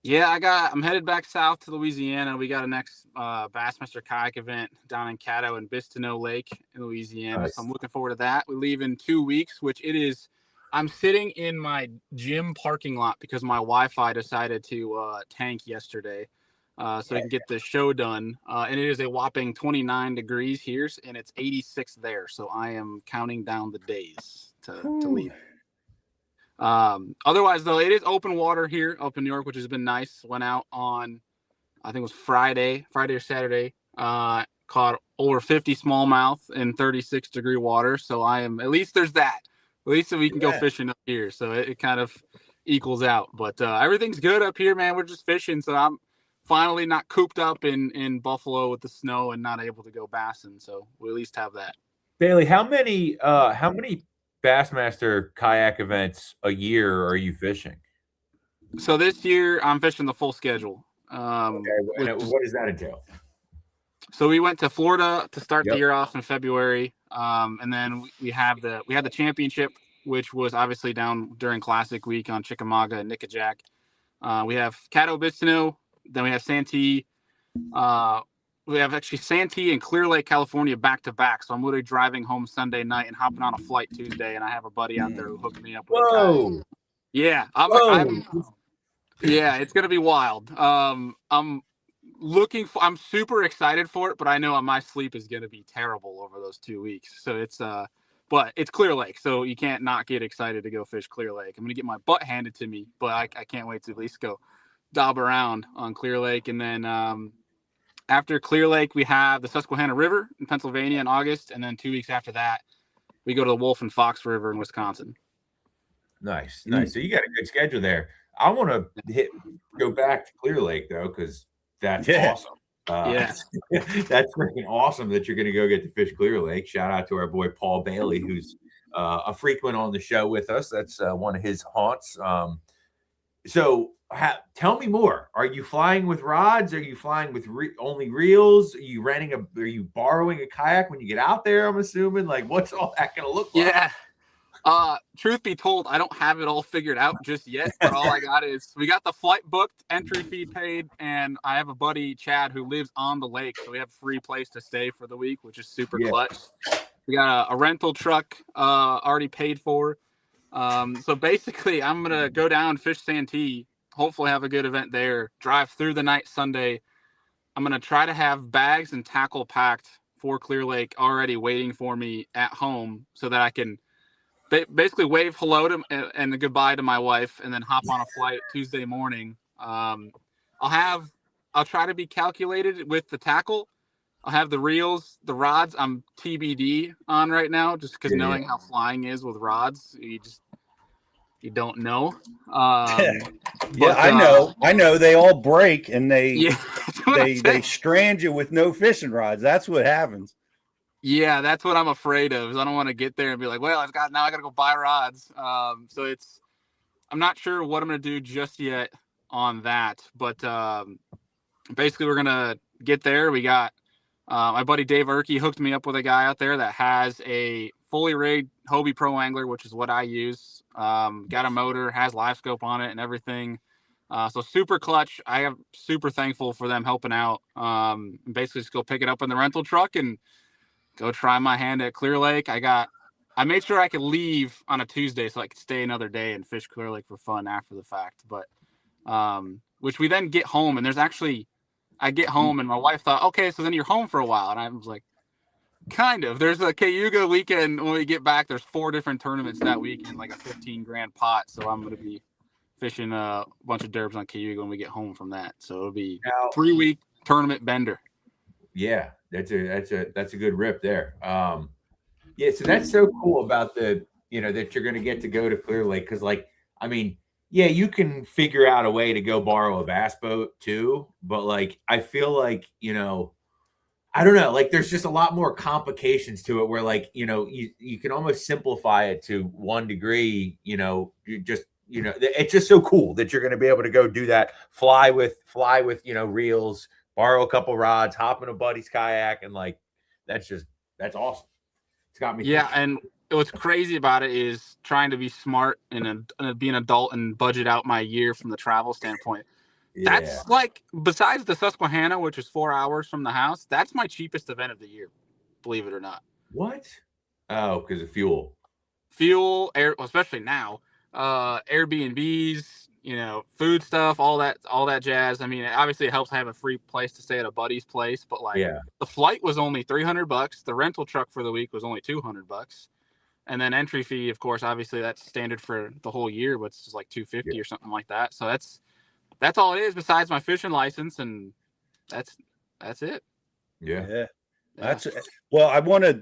Yeah, I'm headed back south to Louisiana. We got a next Bassmaster Kayak event down in Caddo and Bistineau Lake in Louisiana. Nice. So I'm looking forward to that. We leave in 2 weeks, which it is I'm sitting in my gym parking lot because my Wi-Fi decided to tank yesterday, so we can get the show done. And it is a whopping 29 degrees here, and it's 86 there. So I am counting down the days to leave. Otherwise, though, it is open water here up in New York, which has been nice. Went out on, I think it was Friday or Saturday. Caught over 50 smallmouth in 36-degree water. So at least there's that. At least we can go fishing up here. So it kind of equals out. But everything's good up here, man. We're just fishing. So I'm finally not cooped up in Buffalo with the snow and not able to go bassing. So we at least have that. Bailey, how many Bassmaster kayak events a year are you fishing? So this year I'm fishing the full schedule. Okay, what does that entail? So we went to Florida to start the year off in February, and then we had the championship, which was obviously down during Classic Week on Chickamauga and Nickajack. We have Caddo-Bistineau, then we have Santee. We have actually Santee and Clear Lake, California, back to back. So I'm literally driving home Sunday night and hopping on a flight Tuesday, and I have a buddy out there who hooked me up with a kayak. Yeah, yeah, it's gonna be wild. I'm super excited for it, but I know my sleep is going to be terrible over those 2 weeks. So but it's Clear Lake, so you can't not get excited to go fish Clear Lake. I'm going to get my butt handed to me, but I can't wait to at least go dob around on Clear Lake. And then after Clear Lake, we have the Susquehanna River in Pennsylvania in August. And then 2 weeks after that, we go to the Wolf and Fox River in Wisconsin. Nice. So you got a good schedule there. I want to go back to Clear Lake, though, because that's awesome. That's freaking awesome that you're going to go get to fish Clear Lake. Shout out to our boy Paul Bailey, who's a frequent on the show with us. That's one of his haunts. So tell me more. Are you flying with rods? Are you flying with only reels? Are you borrowing a kayak when you get out there? I'm assuming. Like, what's all that going to look like? Yeah. Truth be told, I don't have it all figured out just yet, but all I got is we got the flight booked, entry fee paid, and I have a buddy, Chad, who lives on the lake, so we have a free place to stay for the week, which is super clutch. We got a rental truck already paid for. So basically, I'm going to go down, fish Santee, hopefully have a good event there, drive through the night Sunday. I'm going to try to have bags and tackle packed for Clear Lake already waiting for me at home so that I can basically wave hello to and goodbye to my wife and then hop on a flight Tuesday morning. I'll try to be calculated with the tackle. I'll have the reels, the rods. I'm TBD on right now just because knowing how flying is with rods, you don't know. I know they all break and they strand you with no fishing rods. That's what happens. Yeah, that's what I'm afraid of. Is I don't want to get there and be like, well, I got to go buy rods. So I'm not sure what I'm going to do just yet on that. But basically, we're going to get there. We got my buddy Dave Erkey hooked me up with a guy out there that has a fully rigged Hobie Pro Angler, which is what I use. Got a motor, has live scope on it and everything. So super clutch. I am super thankful for them helping out. Basically, just go pick it up in the rental truck and go try my hand at Clear Lake. I made sure I could leave on a Tuesday so I could stay another day and fish Clear Lake for fun after the fact. But which we then get home, and I get home and my wife thought, okay, so then you're home for a while. And I was like, kind of. There's a Cayuga weekend when we get back. There's 4 different tournaments that weekend, like a $15,000 pot. So I'm going to be fishing a bunch of derbs on Cayuga when we get home from that. So it'll be 3-week tournament bender. Yeah, that's a good rip there. So that's so cool about that you're going to get to go to Clear Lake because, you can figure out a way to go borrow a bass boat too, but I feel like I don't know, there's just a lot more complications to it where you can almost simplify it to 1 degree. It's just so cool that you're going to be able to go do that, fly with reels, borrow a couple rods, hop in a buddy's kayak, and that's awesome. It's got me. Yeah, thinking. And what's crazy about it is trying to be smart and be an adult and budget out my year from the travel standpoint. Yeah. That's besides the Susquehanna, which is 4 hours from the house, that's my cheapest event of the year, believe it or not. What? Oh, because of fuel. fuel, especially now, Airbnbs, food stuff, all that jazz. I mean, obviously it helps to have a free place to stay at a buddy's place, but like the flight was only $300. The rental truck for the week was only $200. And then entry fee, of course, obviously that's standard for the whole year, but it's just like $250 or something like that. So that's all it is besides my fishing license, and that's it. Yeah. That's well. I want to.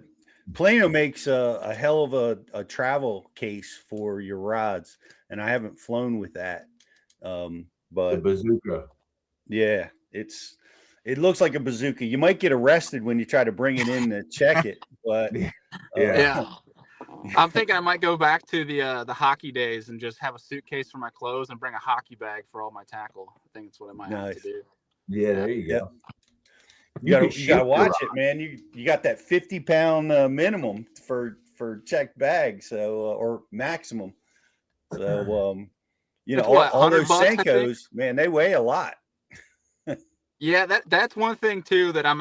Plano makes a hell of a travel case for your rods, and I haven't flown with that. But the bazooka. Yeah, it looks like a bazooka. You might get arrested when you try to bring it in to check it, but yeah. I'm thinking I might go back to the hockey days and just have a suitcase for my clothes and bring a hockey bag for all my tackle. I think that's what I might have to do. Yeah, there you go. You gotta watch it, man. You got that 50-pound minimum for checked bags, so or maximum. So all those Senkos, man, they weigh a lot. Yeah, that's one thing too that I'm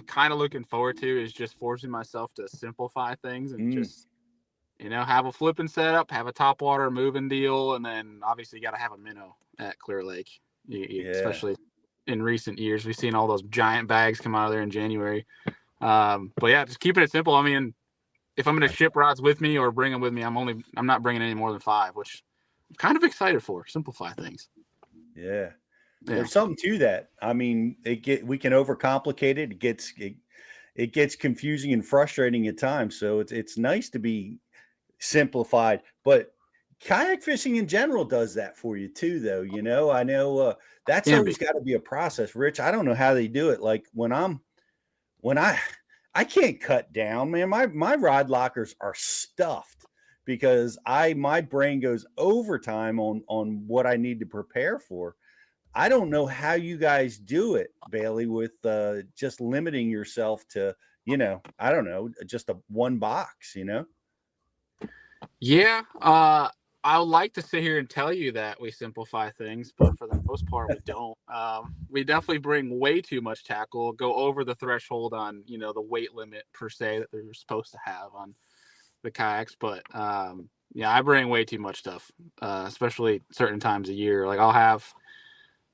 kind of looking forward to is just forcing myself to simplify things and just have a flipping setup, have a topwater moving deal, and then obviously you got to have a minnow at Clear Lake, especially in recent years. We've seen all those giant bags come out of there in January. But yeah, just keeping it simple. I mean, if I'm going to ship rods with me or bring them with me, I'm not bringing any more than 5, which I'm kind of excited for. Simplify things. Yeah. There's something to that. I mean, we can overcomplicate it. It gets confusing and frustrating at times. So it's nice to be simplified, but kayak fishing in general does that for you too, though. I know that's always got to be a process. Rich, I don't know how they do it. Like when I can't cut down, man. My rod lockers are stuffed because my brain goes overtime on what I need to prepare for. I don't know how you guys do it, Bailey, with just limiting yourself to, I don't know, just a one box, Yeah. I would like to sit here and tell you that we simplify things, but for the most part, we don't. We definitely bring way too much tackle, go over the threshold on, the weight limit per se that they're supposed to have on the kayaks. But I bring way too much stuff, especially certain times a year. Like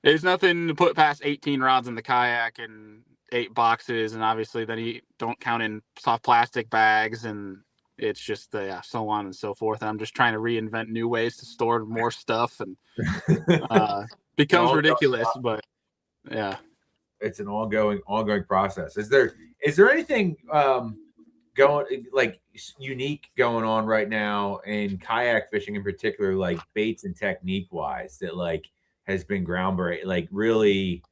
there's nothing to put past 18 rods in the kayak and 8 boxes. And obviously then you don't count in soft plastic bags, and it's just so on and so forth. And I'm just trying to reinvent new ways to store more stuff, and becomes ridiculous, but yeah, it's an ongoing process. Is there anything going like unique going on right now in kayak fishing in particular, like baits and technique wise, that like has been groundbreaking, like really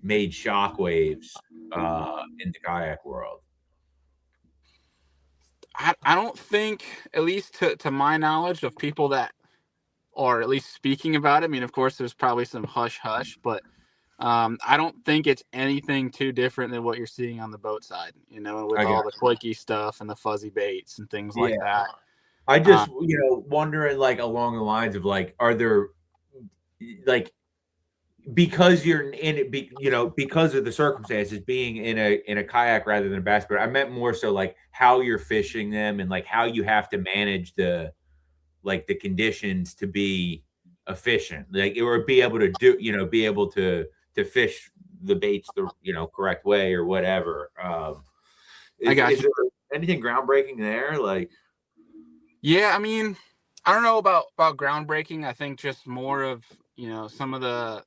made shockwaves in the kayak world? I don't think, at least to my knowledge, of people that are at least speaking about it. I mean, of course, there's probably some hush, but I don't think it's anything too different than what you're seeing on the boat side, with all the quirky stuff and the fuzzy baits and things like that. I just, wondering, like, along the lines of, like, are there, like, because you're in it, because of the circumstances, being in a kayak rather than a bass boat. I meant more so like how you're fishing them and like how you have to manage the conditions to be efficient, like, or be able to fish the baits the correct way or whatever. Is there anything groundbreaking there? Like, yeah, I mean, I don't know about groundbreaking. I think just more of some of the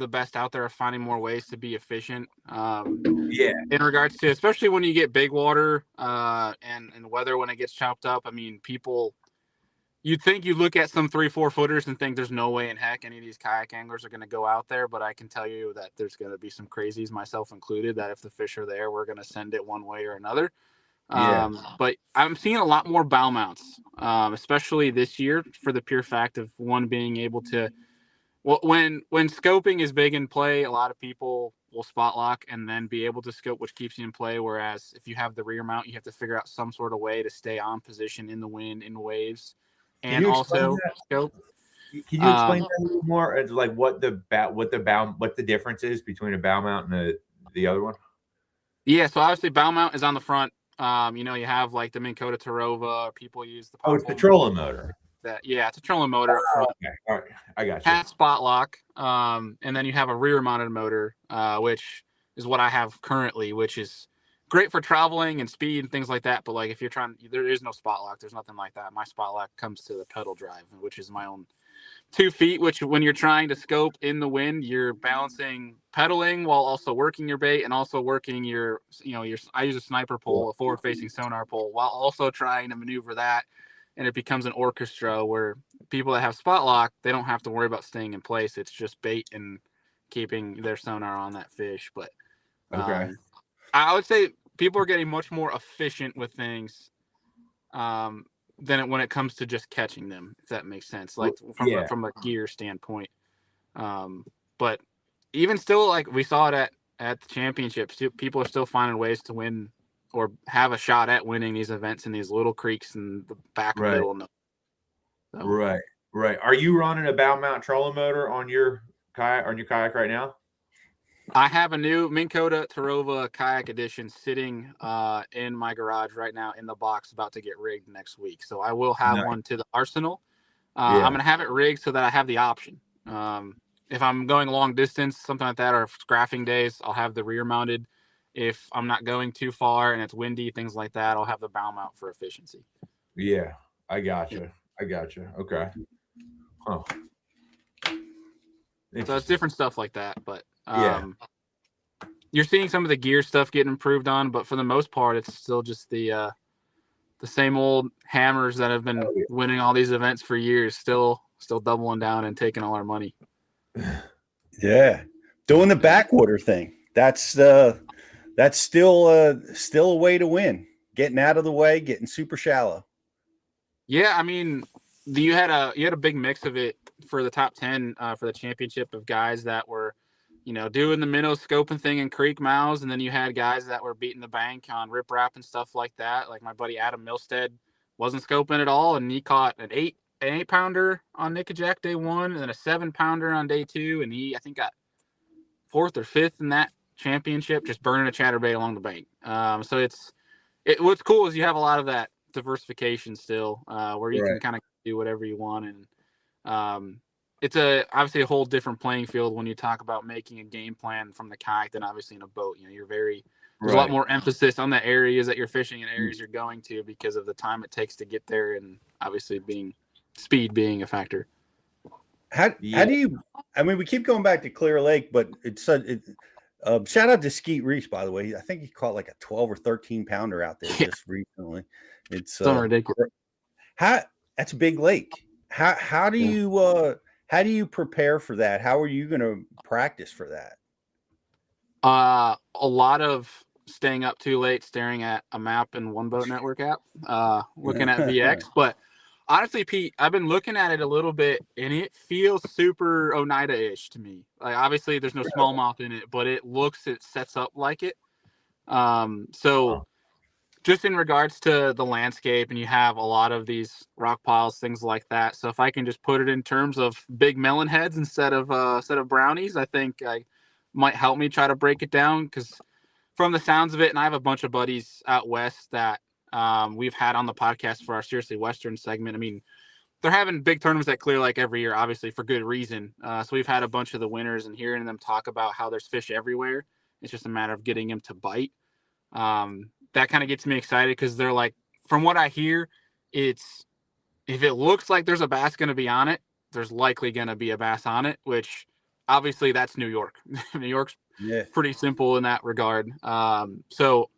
best out there are finding more ways to be efficient. In regards to, especially when you get big water and weather when it gets chopped up. I mean, you'd think you look at some 3-4 footers and think there's no way in heck any of these kayak anglers are going to go out there, but I can tell you that there's going to be some crazies, myself included, that if the fish are there, we're going to send it one way or another. But I'm seeing a lot more bow mounts, especially this year, for the pure fact of one being able to. Well, when scoping is big in play, a lot of people will spot lock and then be able to scope, which keeps you in play. Whereas if you have the rear mount, you have to figure out some sort of way to stay on position in the wind, in waves, and also scope. Can you explain that a little more? Like what the difference is between a bow mount and the other one? Yeah, so obviously bow mount is on the front, You know, you have like the Minn Kota Tarova. People use the. Oh, it's the trolling motor. It's a trolling motor up front. Okay, all right, I got you. Has spot lock, and then you have a rear mounted motor, which is what I have currently, which is great for traveling and speed and things like that. But like if you're trying, there is no spot lock. There's nothing like that. My spot lock comes to the pedal drive, which is my own 2 feet, which when you're trying to scope in the wind, you're balancing pedaling while also working your bait and also working your, I use a sniper pole, a forward facing sonar pole, while also trying to maneuver that. And it becomes an orchestra where people that have spot lock, they don't have to worry about staying in place. It's just bait and keeping their sonar on that fish. But okay, I would say people are getting much more efficient with things than when it comes to just catching them, if that makes sense. Like from a gear standpoint. But even still, like we saw it at the championships, people are still finding ways to win or have a shot at winning these events in these little creeks in the back of the middle of nowhere. Right. Are you running a bow mount trolling motor on your kayak right now? I have a new Minn Kota Tarova kayak edition sitting in my garage right now in the box, about to get rigged next week. So I will have one to the arsenal. I'm going to have it rigged so that I have the option. If I'm going long distance, something like that, or if it's graphing days, I'll have the rear mounted. If I'm not going too far and it's windy, things like that, I'll have the bow mount for efficiency. Yeah, I got you. Okay. Huh. So it's different stuff like that, but you're seeing some of the gear stuff getting improved on, but for the most part, it's still just the same old hammers that have been winning all these events for years, still doubling down and taking all our money. Yeah, doing the backwater thing. That's still a way to win. Getting out of the way, getting super shallow. Yeah, I mean, you had a big mix of it for the top 10 for the championship of guys that were, doing the minnow scoping thing in creek mouths, and then you had guys that were beating the bank on riprap and stuff like that. Like my buddy Adam Milstead wasn't scoping at all, and he caught an 8 pounder on Nickajack day 1, and then a 7 pounder on day 2, and he I think got 4th or 5th in that championship, just burning a chatterbait along the bank. So what's cool is you have a lot of that diversification still, where you can kind of do whatever you want, and it's obviously a whole different playing field when you talk about making a game plan from the kayak than obviously in a boat. There's a lot more emphasis on the areas that you're fishing and areas you're going to because of the time it takes to get there, and obviously speed being a factor. How do you? I mean, we keep going back to Clear Lake, but shout out to Skeet Reese, by the way. I think he caught like a 12 or 13 pounder out there just recently. It's ridiculous. That's a big lake. How do you prepare for that? How are you going to practice for that? A lot of staying up too late, staring at a map and One Boat Network app, looking at VX. But honestly, Pete, I've been looking at it a little bit, and it feels super Oneida-ish to me. Like, obviously, there's no smallmouth in it, but it sets up like it. Just in regards to the landscape, and you have a lot of these rock piles, things like that. So if I can just put it in terms of big melon heads instead of brownies, I think I might help me try to break it down, because from the sounds of it, and I have a bunch of buddies out west that we've had on the podcast for our Seriously Western segment. I mean, they're having big tournaments at Clear Lake every year, obviously for good reason. So we've had a bunch of the winners and hearing them talk about how there's fish everywhere. It's just a matter of getting them to bite. That kind of gets me excited, because they're like, from what I hear, if it looks like there's a bass going to be on it, there's likely going to be a bass on it, which obviously that's New York. New York's pretty simple in that regard. So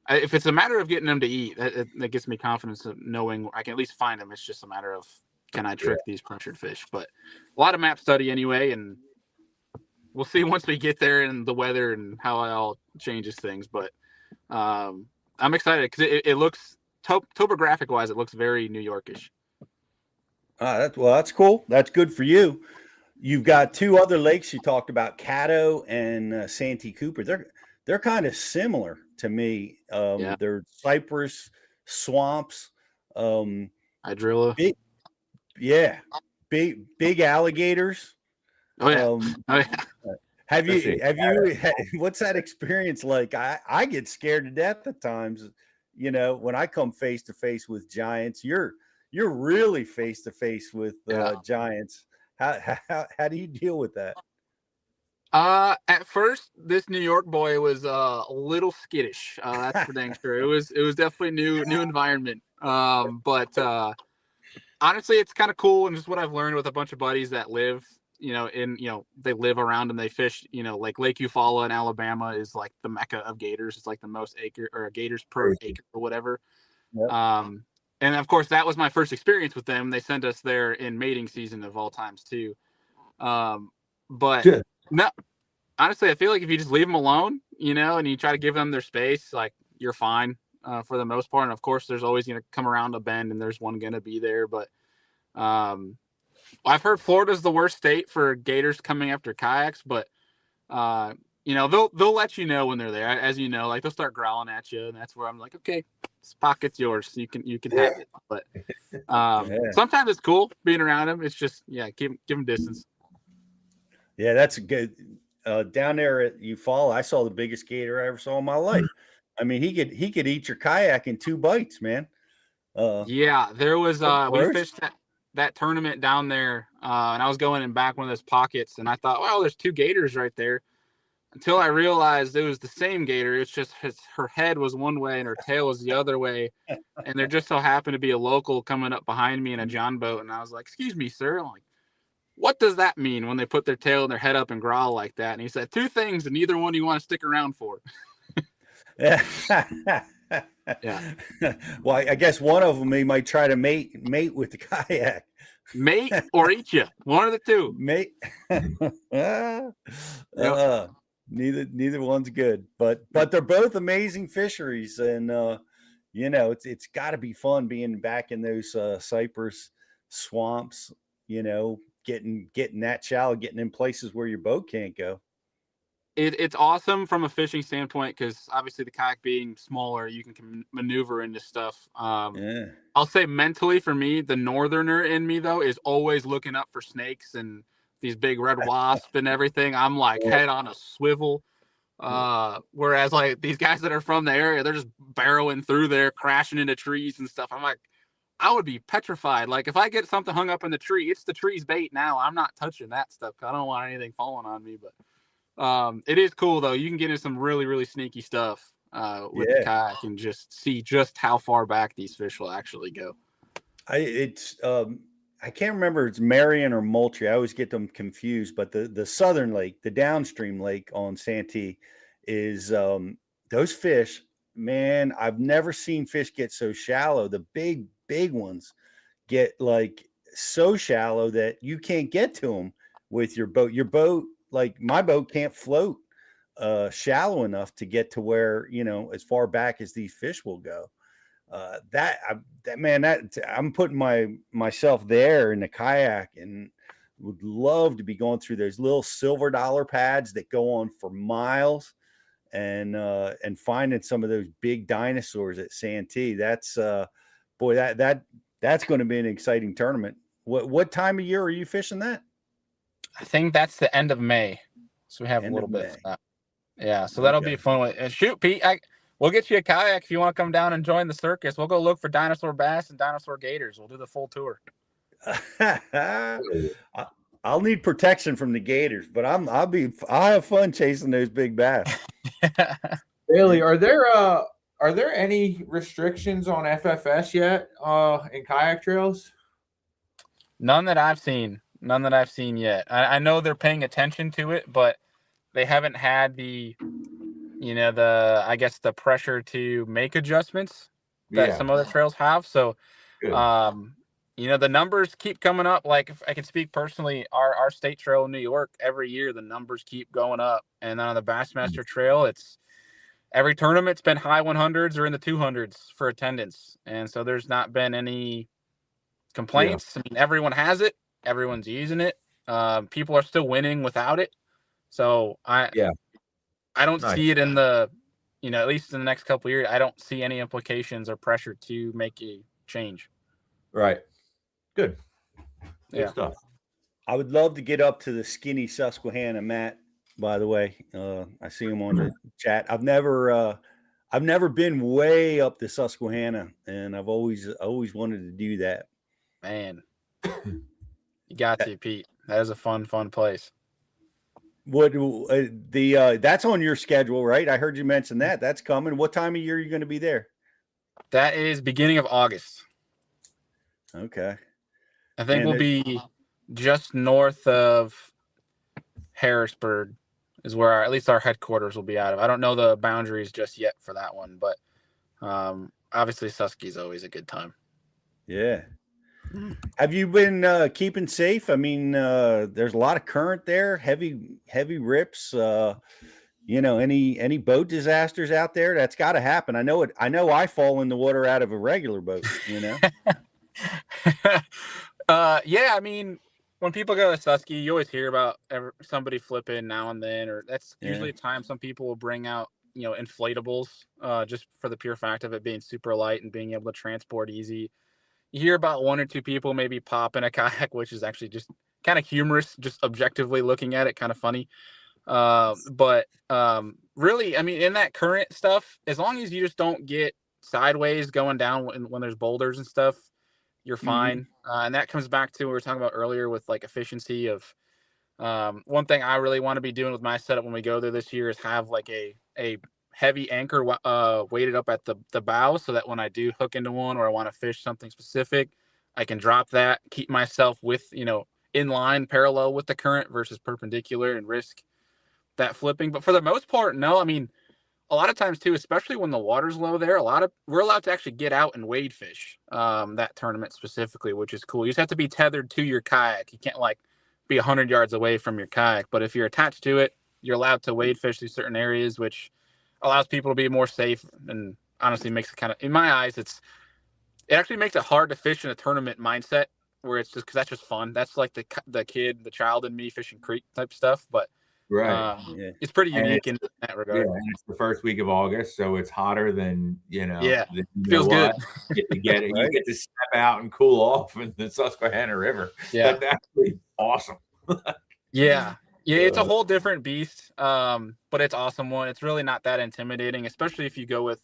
if it's a matter of getting them to eat, that gives me confidence of knowing I can at least find them. It's just a matter of, can I trick these pressured fish? But a lot of map study anyway, and we'll see once we get there and the weather and how it all changes things. But I'm excited because it looks topographic wise, it looks very New Yorkish. That's cool. That's good for you. You've got 2 other lakes you talked about, Caddo and Santee Cooper. They're kind of similar to me. They're cypress swamps. Hydrilla. Big alligators. Oh yeah. Have you what's that experience like? I get scared to death at times, you know, when I come face to face with giants, you're really face to face with giants. How do you deal with that? At first, this New York boy was a little skittish. That's for dang sure. It was definitely new environment. But honestly, it's kind of cool, and just what I've learned with a bunch of buddies that live, they live around and they fish. Like Lake Eufaula in Alabama is like the mecca of gators. It's like the most gators per acre or whatever. Yep. And of course, that was my first experience with them. They sent us there in mating season of all times too. But no, honestly, I feel like if you just leave them alone, and you try to give them their space, like you're fine for the most part. And of course, there's always going to come around a bend and there's one going to be there. But I've heard Florida's the worst state for gators coming after kayaks, but they'll let you know when they're there. As you know, like they'll start growling at you, and that's where I'm like, okay, this pocket's yours. You can have it. But sometimes it's cool being around them. It's just give them distance. Yeah, that's a good. Down there at Eufaula, I saw the biggest gator I ever saw in my life. I mean, he could eat your kayak in 2 bites, man. There was we fished that tournament down there, and I was going in back one of those pockets, and I thought, well, there's 2 gators right there. Until I realized it was the same gator. It's just her head was one way and her tail was the other way, and there just so happened to be a local coming up behind me in a John boat, and I was like, "Excuse me, sir." I'm like, what does that mean when they put their tail and their head up and growl like that? And he said 2 things, and neither one you want to stick around for. Yeah. Yeah. Well, I guess one of them, he might try to mate with the kayak. Mate or eat you. One of the 2. Mate. Neither one's good, but they're both amazing fisheries, and it's got to be fun being back in those cypress swamps. Getting that shallow, getting in places where your boat can't go. It's awesome from a fishing standpoint because obviously the kayak being smaller, you can maneuver into stuff. I'll say mentally for me, the northerner in me though is always looking up for snakes and these big red wasps and everything. I'm like head on a swivel. Whereas like these guys that are from the area, they're just barreling through there, crashing into trees and stuff. I'm like, I would be petrified. Like if I get something hung up in the tree, it's the tree's bait now. I'm not touching that stuff. I don't want anything falling on me. But it is cool though. You can get into some really, really sneaky stuff with the kayak and just see just how far back these fish will actually go. I can't remember it's Marion or Moultrie. I always get them confused, but the southern lake, the downstream lake on Santee is those fish, man, I've never seen fish get so shallow. The big ones get like so shallow that you can't get to them with your boat. Your boat, like my boat, can't float shallow enough to get to where, as far back as these fish will go. I'm putting myself there in the kayak and would love to be going through those little silver dollar pads that go on for miles and finding some of those big dinosaurs at Santee. That's that's going to be an exciting tournament. What time of year are you fishing that? I think that's the end of May. So we have a little bit of that. Yeah, so that'll be a fun one. Shoot, Pete, we'll get you a kayak if you want to come down and join the circus. We'll go look for dinosaur bass and dinosaur gators. We'll do the full tour. I'll need protection from the gators, but I'll have fun chasing those big bass. Bailey, are there any restrictions on FFS yet in kayak trails? None that I've seen yet. I know they're paying attention to it, but they haven't had the pressure to make adjustments that some other trails have. So, the numbers keep coming up. Like if I can speak personally, our state trail in New York, every year the numbers keep going up. And then on the Bassmaster Trail, it's every tournament's been high 100s or in the 200s for attendance. And so there's not been any complaints. I mean, everyone has it. Everyone's using it. People are still winning without it. So I don't see it in the, at least in the next couple of years, I don't see any implications or pressure to make a change. Right. Good stuff. I would love to get up to the skinny Susquehanna, Matt, by the way. I see him on the chat. I've never I've never been way up the Susquehanna, and I've always wanted to do that. Man, you got to, Pete. That is a fun place. What that's on your schedule, right? I heard you mention that. That's coming. What time of year are you going to be there? That is beginning of August. Okay. I think we'll be just north of Harrisburg is where at least our headquarters will be out of. I don't know the boundaries just yet for that one, but obviously Susky's always a good time. Yeah. Have you been keeping safe? I mean, there's a lot of current there, heavy rips. Any boat disasters out there? That's got to happen. I know it. I know I fall in the water out of a regular boat. Yeah. I mean, when people go to Susky, you always hear about somebody flipping now and then, or that's usually a time some people will bring out, inflatables, just for the pure fact of it being super light and being able to transport easy. You hear about one or two people maybe popping a kayak, which is actually just kind of humorous, just objectively looking at it, kind of funny. But really, I mean, in that current stuff, as long as you just don't get sideways going down when there's boulders and stuff, you're fine. And that comes back to what we were talking about earlier with like efficiency of, one thing I really want to be doing with my setup when we go there this year is have like a heavy anchor weighted up at the bow, so that when I do hook into one or I want to fish something specific, I can drop that, keep myself with, in line parallel with the current versus perpendicular, and risk that flipping. But for the most part, no. I mean, a lot of times too, especially when the water's low there, we're allowed to actually get out and wade fish, that tournament specifically, which is cool. You just have to be tethered to your kayak. You can't like be 100 yards away from your kayak, but if you're attached to it, you're allowed to wade fish through certain areas, which allows people to be more safe, and honestly makes it kind of, in my eyes, it actually makes it hard to fish in a tournament mindset, where it's just because that's just fun. That's like the child in me fishing creek type stuff, but it's pretty unique in that regard. Yeah, and it's the first week of August, so it's hotter than feels good. You get it. You get to step out and cool off in the Susquehanna River. Yeah, that's actually awesome. Yeah, it's a whole different beast, but it's awesome one. It's really not that intimidating, especially if you go with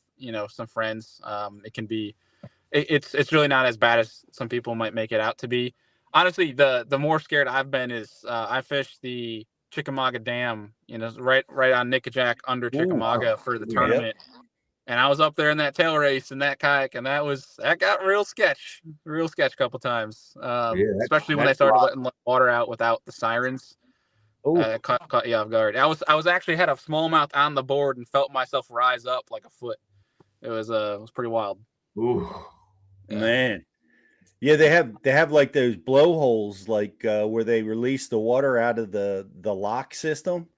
some friends. It can be, it's really not as bad as some people might make it out to be. Honestly, the more scared I've been is I fished the Chickamauga Dam, right on Nickajack under Chickamauga for the tournament, and I was up there in that tail race in that kayak, and that got real sketch a couple times, especially when they started letting water out without the sirens. Caught you off guard. I was actually had a smallmouth on the board and felt myself rise up like a foot. It was pretty wild. Ooh, man. Yeah, they have like those blowholes, like where they release the water out of the lock system,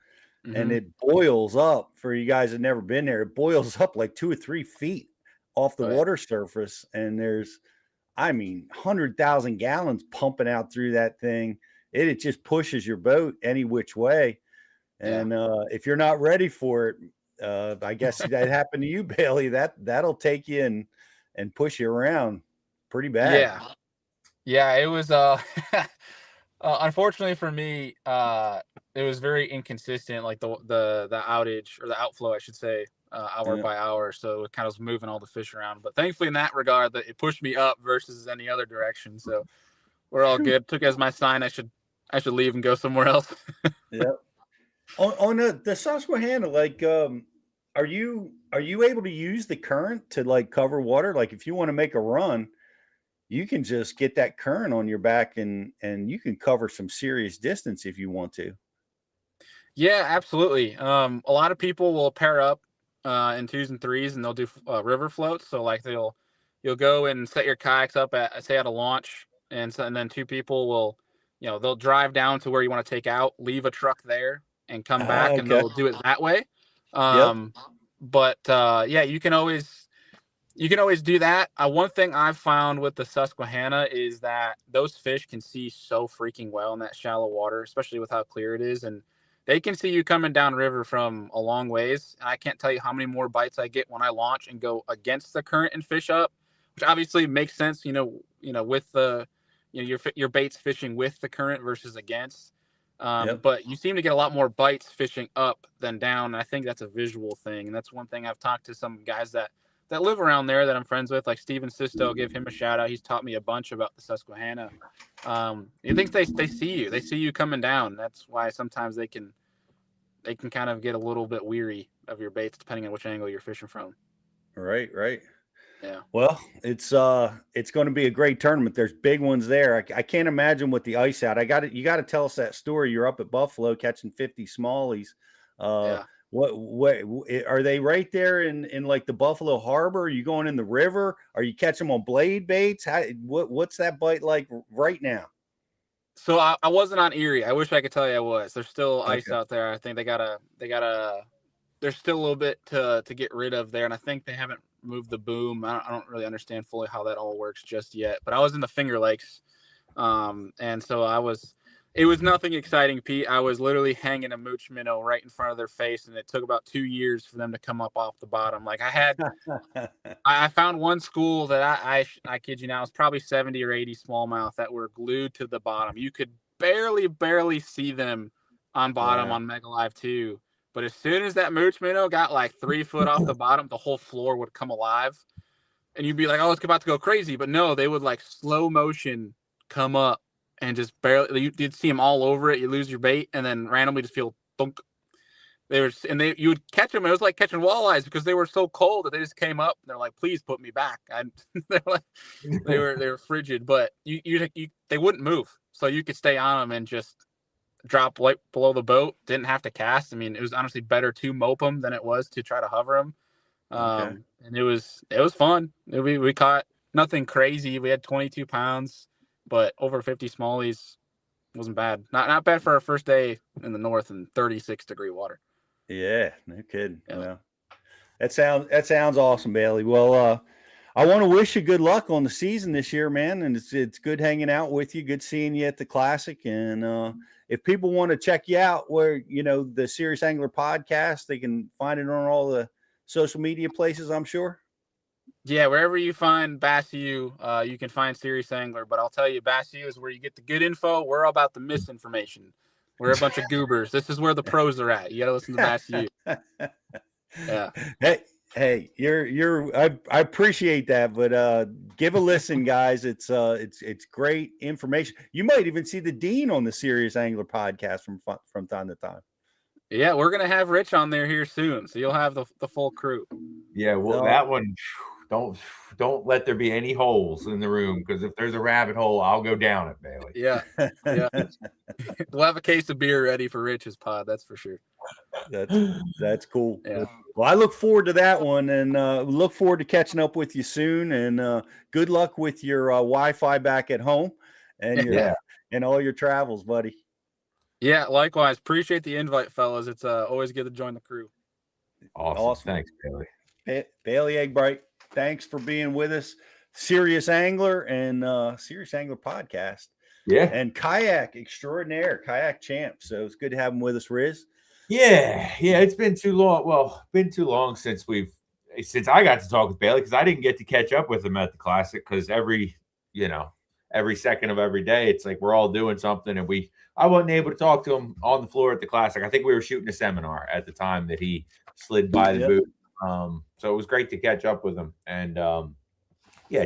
and it boils up. For you guys that never been there, it boils up like 2 or 3 feet off the water surface, and there's, 100,000 gallons pumping out through that thing. It just pushes your boat any which way, and if you're not ready for it, I guess that happened to you, Bailey. That'll take you and push you around pretty bad. Yeah, it was unfortunately for me, it was very inconsistent, like the outage, or the outflow I should say, hour by hour, so it kind of was moving all the fish around. But thankfully in that regard, that it pushed me up versus any other direction, so we're all good. Took as my sign I should leave and go somewhere else. Yep. On the Susquehanna, like, are you able to use the current to like cover water? Like if you want to make a run, you can just get that current on your back and you can cover some serious distance if you want to. Yeah, absolutely. A lot of people will pair up in 2s and 3s, and they'll do river floats. So like you'll go and set your kayaks up at a launch, and then 2 people will, they'll drive down to where you want to take out, leave a truck there, and come back, and they'll do it that way. But you can always do that. One thing I've found with the Susquehanna is that those fish can see so freaking well in that shallow water, especially with how clear it is, and they can see you coming down river from a long ways. And I can't tell you how many more bites I get when I launch and go against the current and fish up, which obviously makes sense, with the your bait's fishing with the current versus against. But you seem to get a lot more bites fishing up than down. And I think that's a visual thing. And that's one thing I've talked to some guys that live around there that I'm friends with, like Steven Sisto. Give him a shout out. He's taught me a bunch about the Susquehanna. You think they see you coming down. That's why sometimes they can kind of get a little bit weary of your baits depending on which angle you're fishing from. Right. Yeah. Well, it's going to be a great tournament. There's big ones there. I can't imagine with the ice out. You got to tell us that story. You're up at Buffalo catching 50 smallies. What are they right there in like the Buffalo Harbor? Are you going in the river? Are you catching them on blade baits? What's that bite like right now? So I wasn't on Erie. I wish I could tell you I was. There's still ice out there. I think they gotta there's still a little bit to get rid of there, and I think they haven't moved the boom. I don't really understand fully how that all works just yet, but I was in the Finger Lakes, and so it was nothing exciting, Pete. I was literally hanging a mooch minnow right in front of their face, and it took about 2 years for them to come up off the bottom. Like I found one school that I kid you now, it was probably 70 or 80 smallmouth that were glued to the bottom. You could barely see them on bottom on Mega Live 2. But as soon as that mooch minnow got like 3 foot off the bottom, the whole floor would come alive. And you'd be like, oh, it's about to go crazy. But no, they would like slow motion come up and just barely, you'd see them all over it. You lose your bait and then randomly just feel thunk. You would catch them. It was like catching walleyes because they were so cold that they just came up and they're like, please put me back. They were frigid, but they wouldn't move. So you could stay on them and just drop right below the boat. Didn't have to cast. I mean, it was honestly better to mope them than it was to try to hover them. And it was fun. We caught nothing crazy. We had 22 pounds, but over 50 smallies. Wasn't bad. Not bad for our first day in the north in 36-degree water. Yeah, no kidding. Yeah. Well, that sounds awesome, Bailey. Well, I want to wish you good luck on the season this year, man. And it's good hanging out with you. Good seeing you at the Classic. And if people want to check you out, where the Serious Angler podcast, they can find it on all the social media places, I'm sure. Yeah, wherever you find Bass U, you can find Serious Angler. But I'll tell you, Bass U is where you get the good info. We're all about the misinformation. We're a bunch of goobers. This is where the pros are at. You got to listen to Bass U. Yeah. Hey, I appreciate that, but give a listen, guys. It's great information. You might even see the Dean on the Serious Angler podcast from time to time. Yeah, we're gonna have Rich on there here soon, so you'll have the full crew. Yeah, well, that one, don't let there be any holes in the room, because if there's a rabbit hole, I'll go down it, Bailey. Yeah. We'll have a case of beer ready for Rich's pod, that's for sure. That's cool. Yeah. Well, I look forward to that one, and look forward to catching up with you soon. And good luck with your Wi-Fi back at home and and all your travels, buddy. Yeah, likewise. Appreciate the invite, fellas. It's always good to join the crew. Awesome. Thanks, Bailey. Bailey Eigbrett, thanks for being with us. Serious Angler and Serious Angler podcast. Yeah. And kayak extraordinaire, kayak champ. So it's good to have him with us, Riz. Yeah. It's been too long. Well, too long since I got to talk with Bailey, because I didn't get to catch up with him at the Classic, because every second of every day, it's like we're all doing something, and I wasn't able to talk to him on the floor at the Classic. I think we were shooting a seminar at the time that he slid by the booth. So it was great to catch up with him. And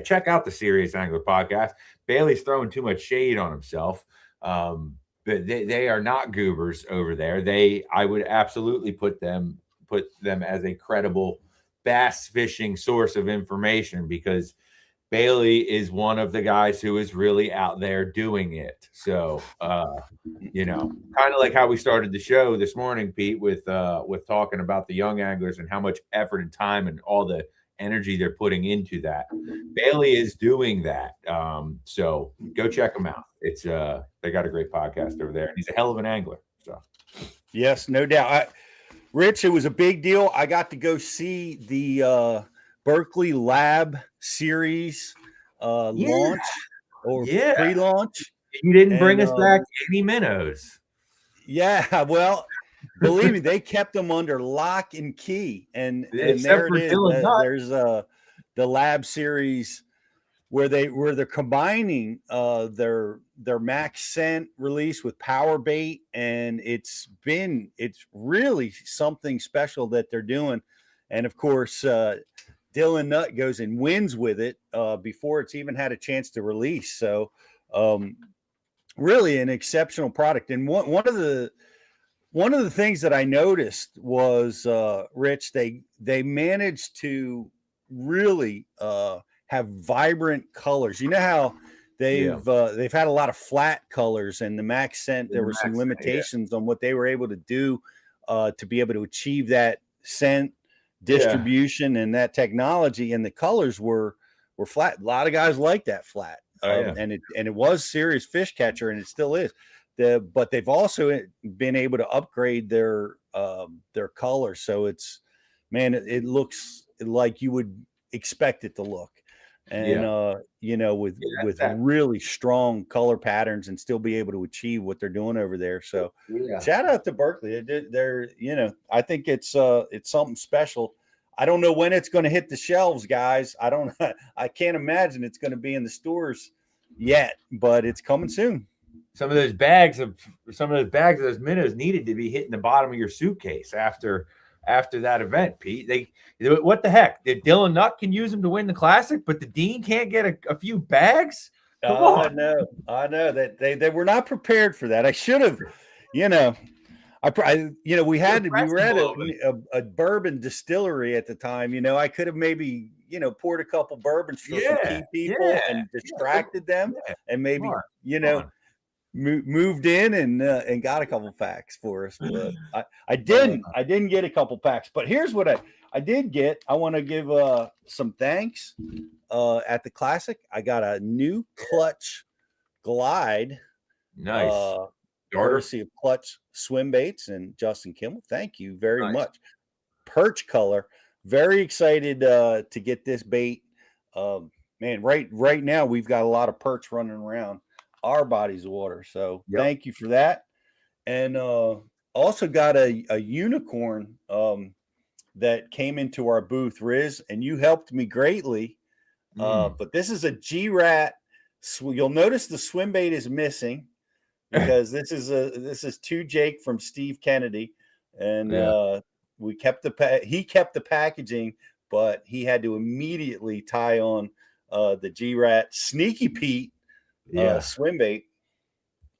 check out the Serious Angler podcast. Bailey's throwing too much shade on himself. But they are not goobers over there. I would absolutely put them as a credible bass fishing source of information, because Bailey is one of the guys who is really out there doing it. So, kind of like how we started the show this morning, Pete, with talking about the young anglers and how much effort and time and all the energy they're putting into that. Bailey is doing that. So go check them out. It's they got a great podcast over there, and he's a hell of an angler. So, yes, no doubt. Rich, it was a big deal. I got to go see the Berkeley Lab Series launch or pre-launch. You didn't bring us back any minnows. Yeah, well, believe me, they kept them under lock and key, and there it is. There's the Lab Series where they're combining their max scent release with power bait, and it's really something special that they're doing. And of course, Dylan Nutt goes and wins with it before it's even had a chance to release. So really an exceptional product. And one of the things that I noticed was, Rich, they managed to really have vibrant colors. You know how they've had a lot of flat colors, and the Max Scent, there were some limitations on what they were able to do to be able to achieve that scent distribution and that technology, and the colors were flat. A lot of guys like that flat. And it was serious fish catcher, and it still is. But they've also been able to upgrade their color, so it looks like you would expect it to look, and with really strong color patterns, and still be able to achieve what they're doing over there. So shout out to Berkeley. They're I think it's something special. I don't know when it's going to hit the shelves, guys. I can't imagine it's going to be in the stores yet, but it's coming soon. Some of those bags of those minnows needed to be hitting the bottom of your suitcase after that event, Pete. What the heck? Dylan Nutt can use them to win the Classic, but the Dean can't get a few bags? Come on. I know that they were not prepared for that. I should have, we were at a bourbon distillery at the time. I could have maybe, poured a couple bourbons for some key people and distracted them, and maybe, moved in and got a couple packs for us. But I didn't get a couple packs. But here's what I did get. I want to give some thanks at the Classic. I got a new Clutch Glide. Nice. Courtesy of Clutch Swim Baits and Justin Kimmel. Thank you very much. Perch color. Very excited to get this bait. Man, right now we've got a lot of perch running around our bodies of water. So thank you for that. And also got a unicorn that came into our booth, Riz, and you helped me greatly. But this is a G-Rat. You'll notice the swim bait is missing, because this is to Jake from Steve Kennedy, and he kept the packaging, but he had to immediately tie on the G-Rat Sneaky Pete swim bait.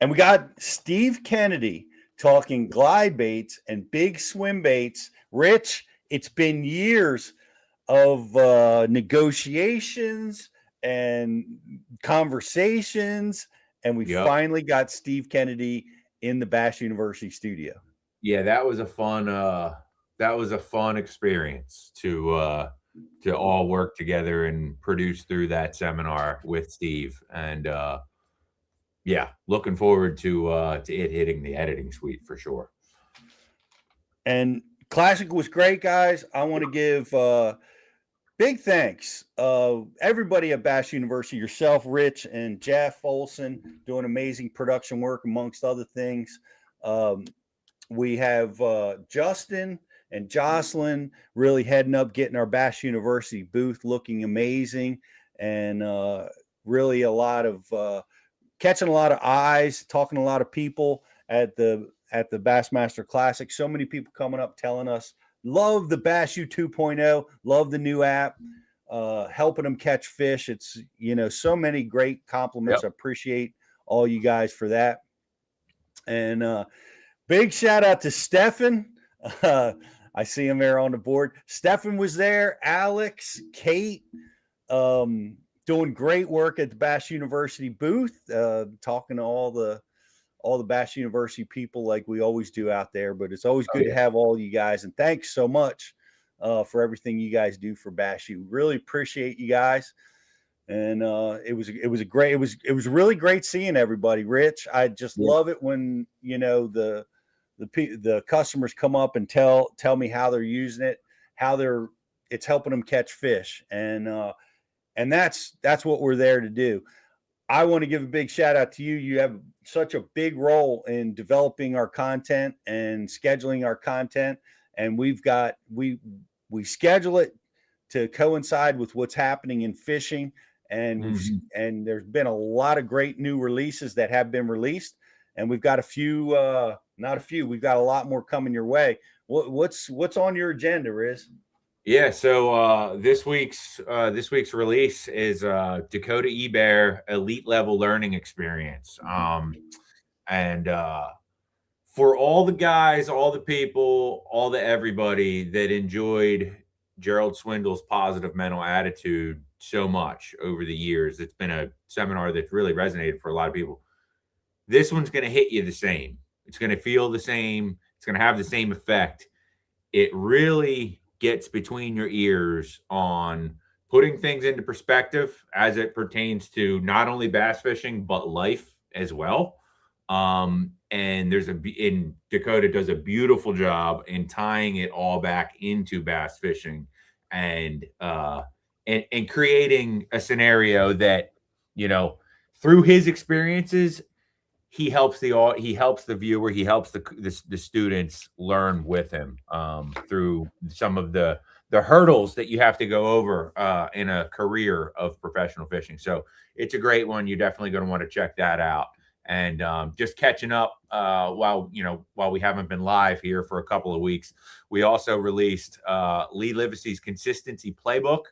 And we got Steve Kennedy talking glide baits and big swim baits. Rich, it's been years of negotiations and conversations, and we finally got Steve Kennedy in the Bass University studio. Yeah, that was a fun experience to all work together and produce through that seminar with Steve. And looking forward to it hitting the editing suite for sure. And Classic was great, guys. I want to give big thanks. Everybody at Bass University, yourself, Rich, and Jeff Olson, doing amazing production work, amongst other things. We have Justin and Jocelyn really heading up, getting our Bass University booth looking amazing, and really a lot of catching a lot of eyes, talking to a lot of people at the Bassmaster Classic. So many people coming up telling us, love the Bass U 2.0, love the new app, helping them catch fish. It's, so many great compliments. I appreciate all you guys for that. And big shout out to Stefan. I see him there on the board. Stefan was there. Alex, Kate, doing great work at the Bass University booth, talking to all the Bass University people like we always do out there. But it's always good to have all you guys. And thanks so much for everything you guys do for Bass U. Really appreciate you guys. And it was really great seeing everybody. Rich, I just love it when the customers come up and tell me how they're using it, it's helping them catch fish, and that's what we're there to do. I want to give a big shout out to you. You have such a big role in developing our content and scheduling our content, and we schedule it to coincide with what's happening in fishing. and and there's been a lot of great new releases that have been released, and we've got a few, not a few, we've got a lot more coming your way. What's on your agenda, Riz? Yeah, so this week's release is Dakota eBear Elite Level Learning Experience, and for all the guys, all the people, all the everybody that enjoyed Gerald Swindle's positive mental attitude so much over the years, it's been a seminar that's really resonated for a lot of people. This one's going to hit you the same. It's going to feel the same. It's going to have the same effect. It really gets between your ears on putting things into perspective as it pertains to not only bass fishing, but life as well. And Dakota does a beautiful job in tying it all back into bass fishing and creating a scenario that, through his experiences, he helps the viewer, he helps the students learn with him through some of the hurdles that you have to go over in a career of professional fishing. So it's a great one. You're definitely going to want to check that out. And just catching up while we haven't been live here for a couple of weeks, we also released Lee Livesey's Consistency Playbook.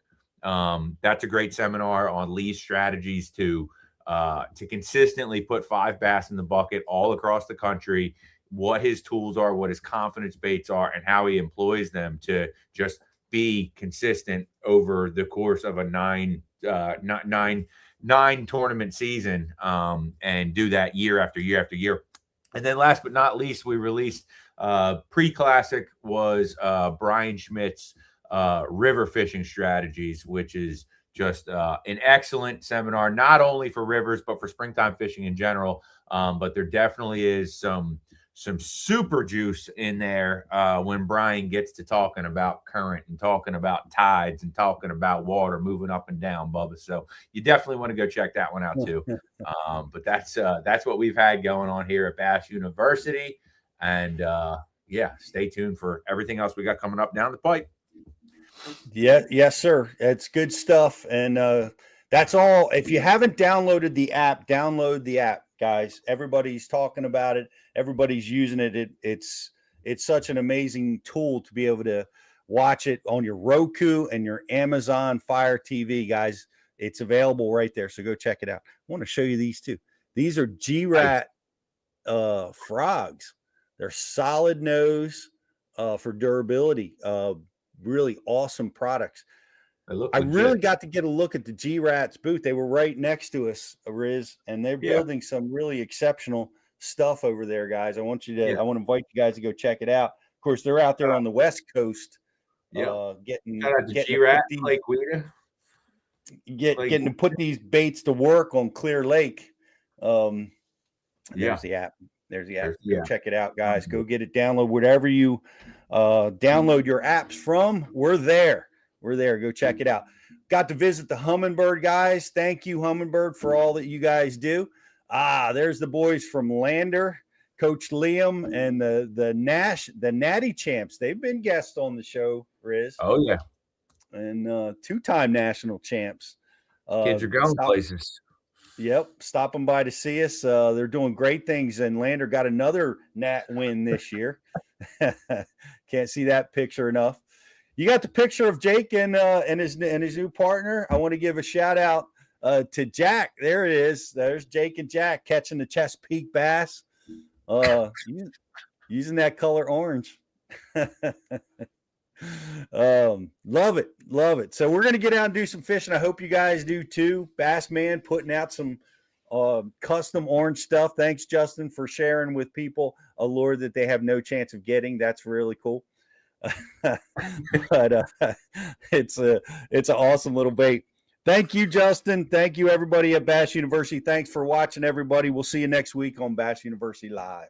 That's a great seminar on Lee's strategies to consistently put 5 bass in the bucket all across the country, what his tools are, what his confidence baits are, and how he employs them to just be consistent over the course of a nine tournament season, and do that year after year after year. And then last but not least, we released pre-classic was Brian Schmidt's river fishing strategies, which is just an excellent seminar, not only for rivers, but for springtime fishing in general. But there definitely is some super juice in there when Brian gets to talking about current and talking about tides and talking about water moving up and down, Bubba. So you definitely want to go check that one out too. But that's what we've had going on here at Bass University. And stay tuned for everything else we got coming up down the pipe. Yeah, yes, sir. It's good stuff. And that's all. If you haven't downloaded the app, download the app, guys. Everybody's talking about it. Everybody's using it. It's such an amazing tool to be able to watch it on your Roku and your Amazon Fire TV, guys. It's available right there. So go check it out. I want to show you these too. These are G-Rat frogs. They're solid nose for durability. Really awesome products. I really got to get a look at the G-Rats booth. They were right next to us, Riz, and they're building some really exceptional stuff over there, guys. I want to invite you guys to go check it out. Of course, they're out there on the West Coast, getting G-Rat, Lake Weta. Getting to put these baits to work on Clear Lake. There's the app. There's the app. Go check it out, guys. Go get it. Download whatever you download your apps from. We're there. Go check it out. Got to visit the Humminbird guys. Thank you, Humminbird, for all that you guys do. There's the boys from Lander, Coach Liam, and the Natty Champs. They've been guests on the show, Riz. Oh yeah, and 2-time national champs. Kids are going places. Yep, stopping by to see us. They're doing great things, and Lander got another Nat win this year. Can't see that picture enough. You got the picture of Jake and his new partner. I want to give a shout out to Jack. There it is. There's Jake and Jack catching the Chesapeake bass, using that color orange. Love it. So we're gonna get out and do some fishing. I hope you guys do too. Bassman putting out some custom orange stuff. Thanks, Justin, for sharing with people a lure that they have no chance of getting. That's really cool. But it's an awesome little bait. Thank you, Justin. Thank you, everybody at Bass University. Thanks for watching, everybody. We'll see you next week on Bass University Live.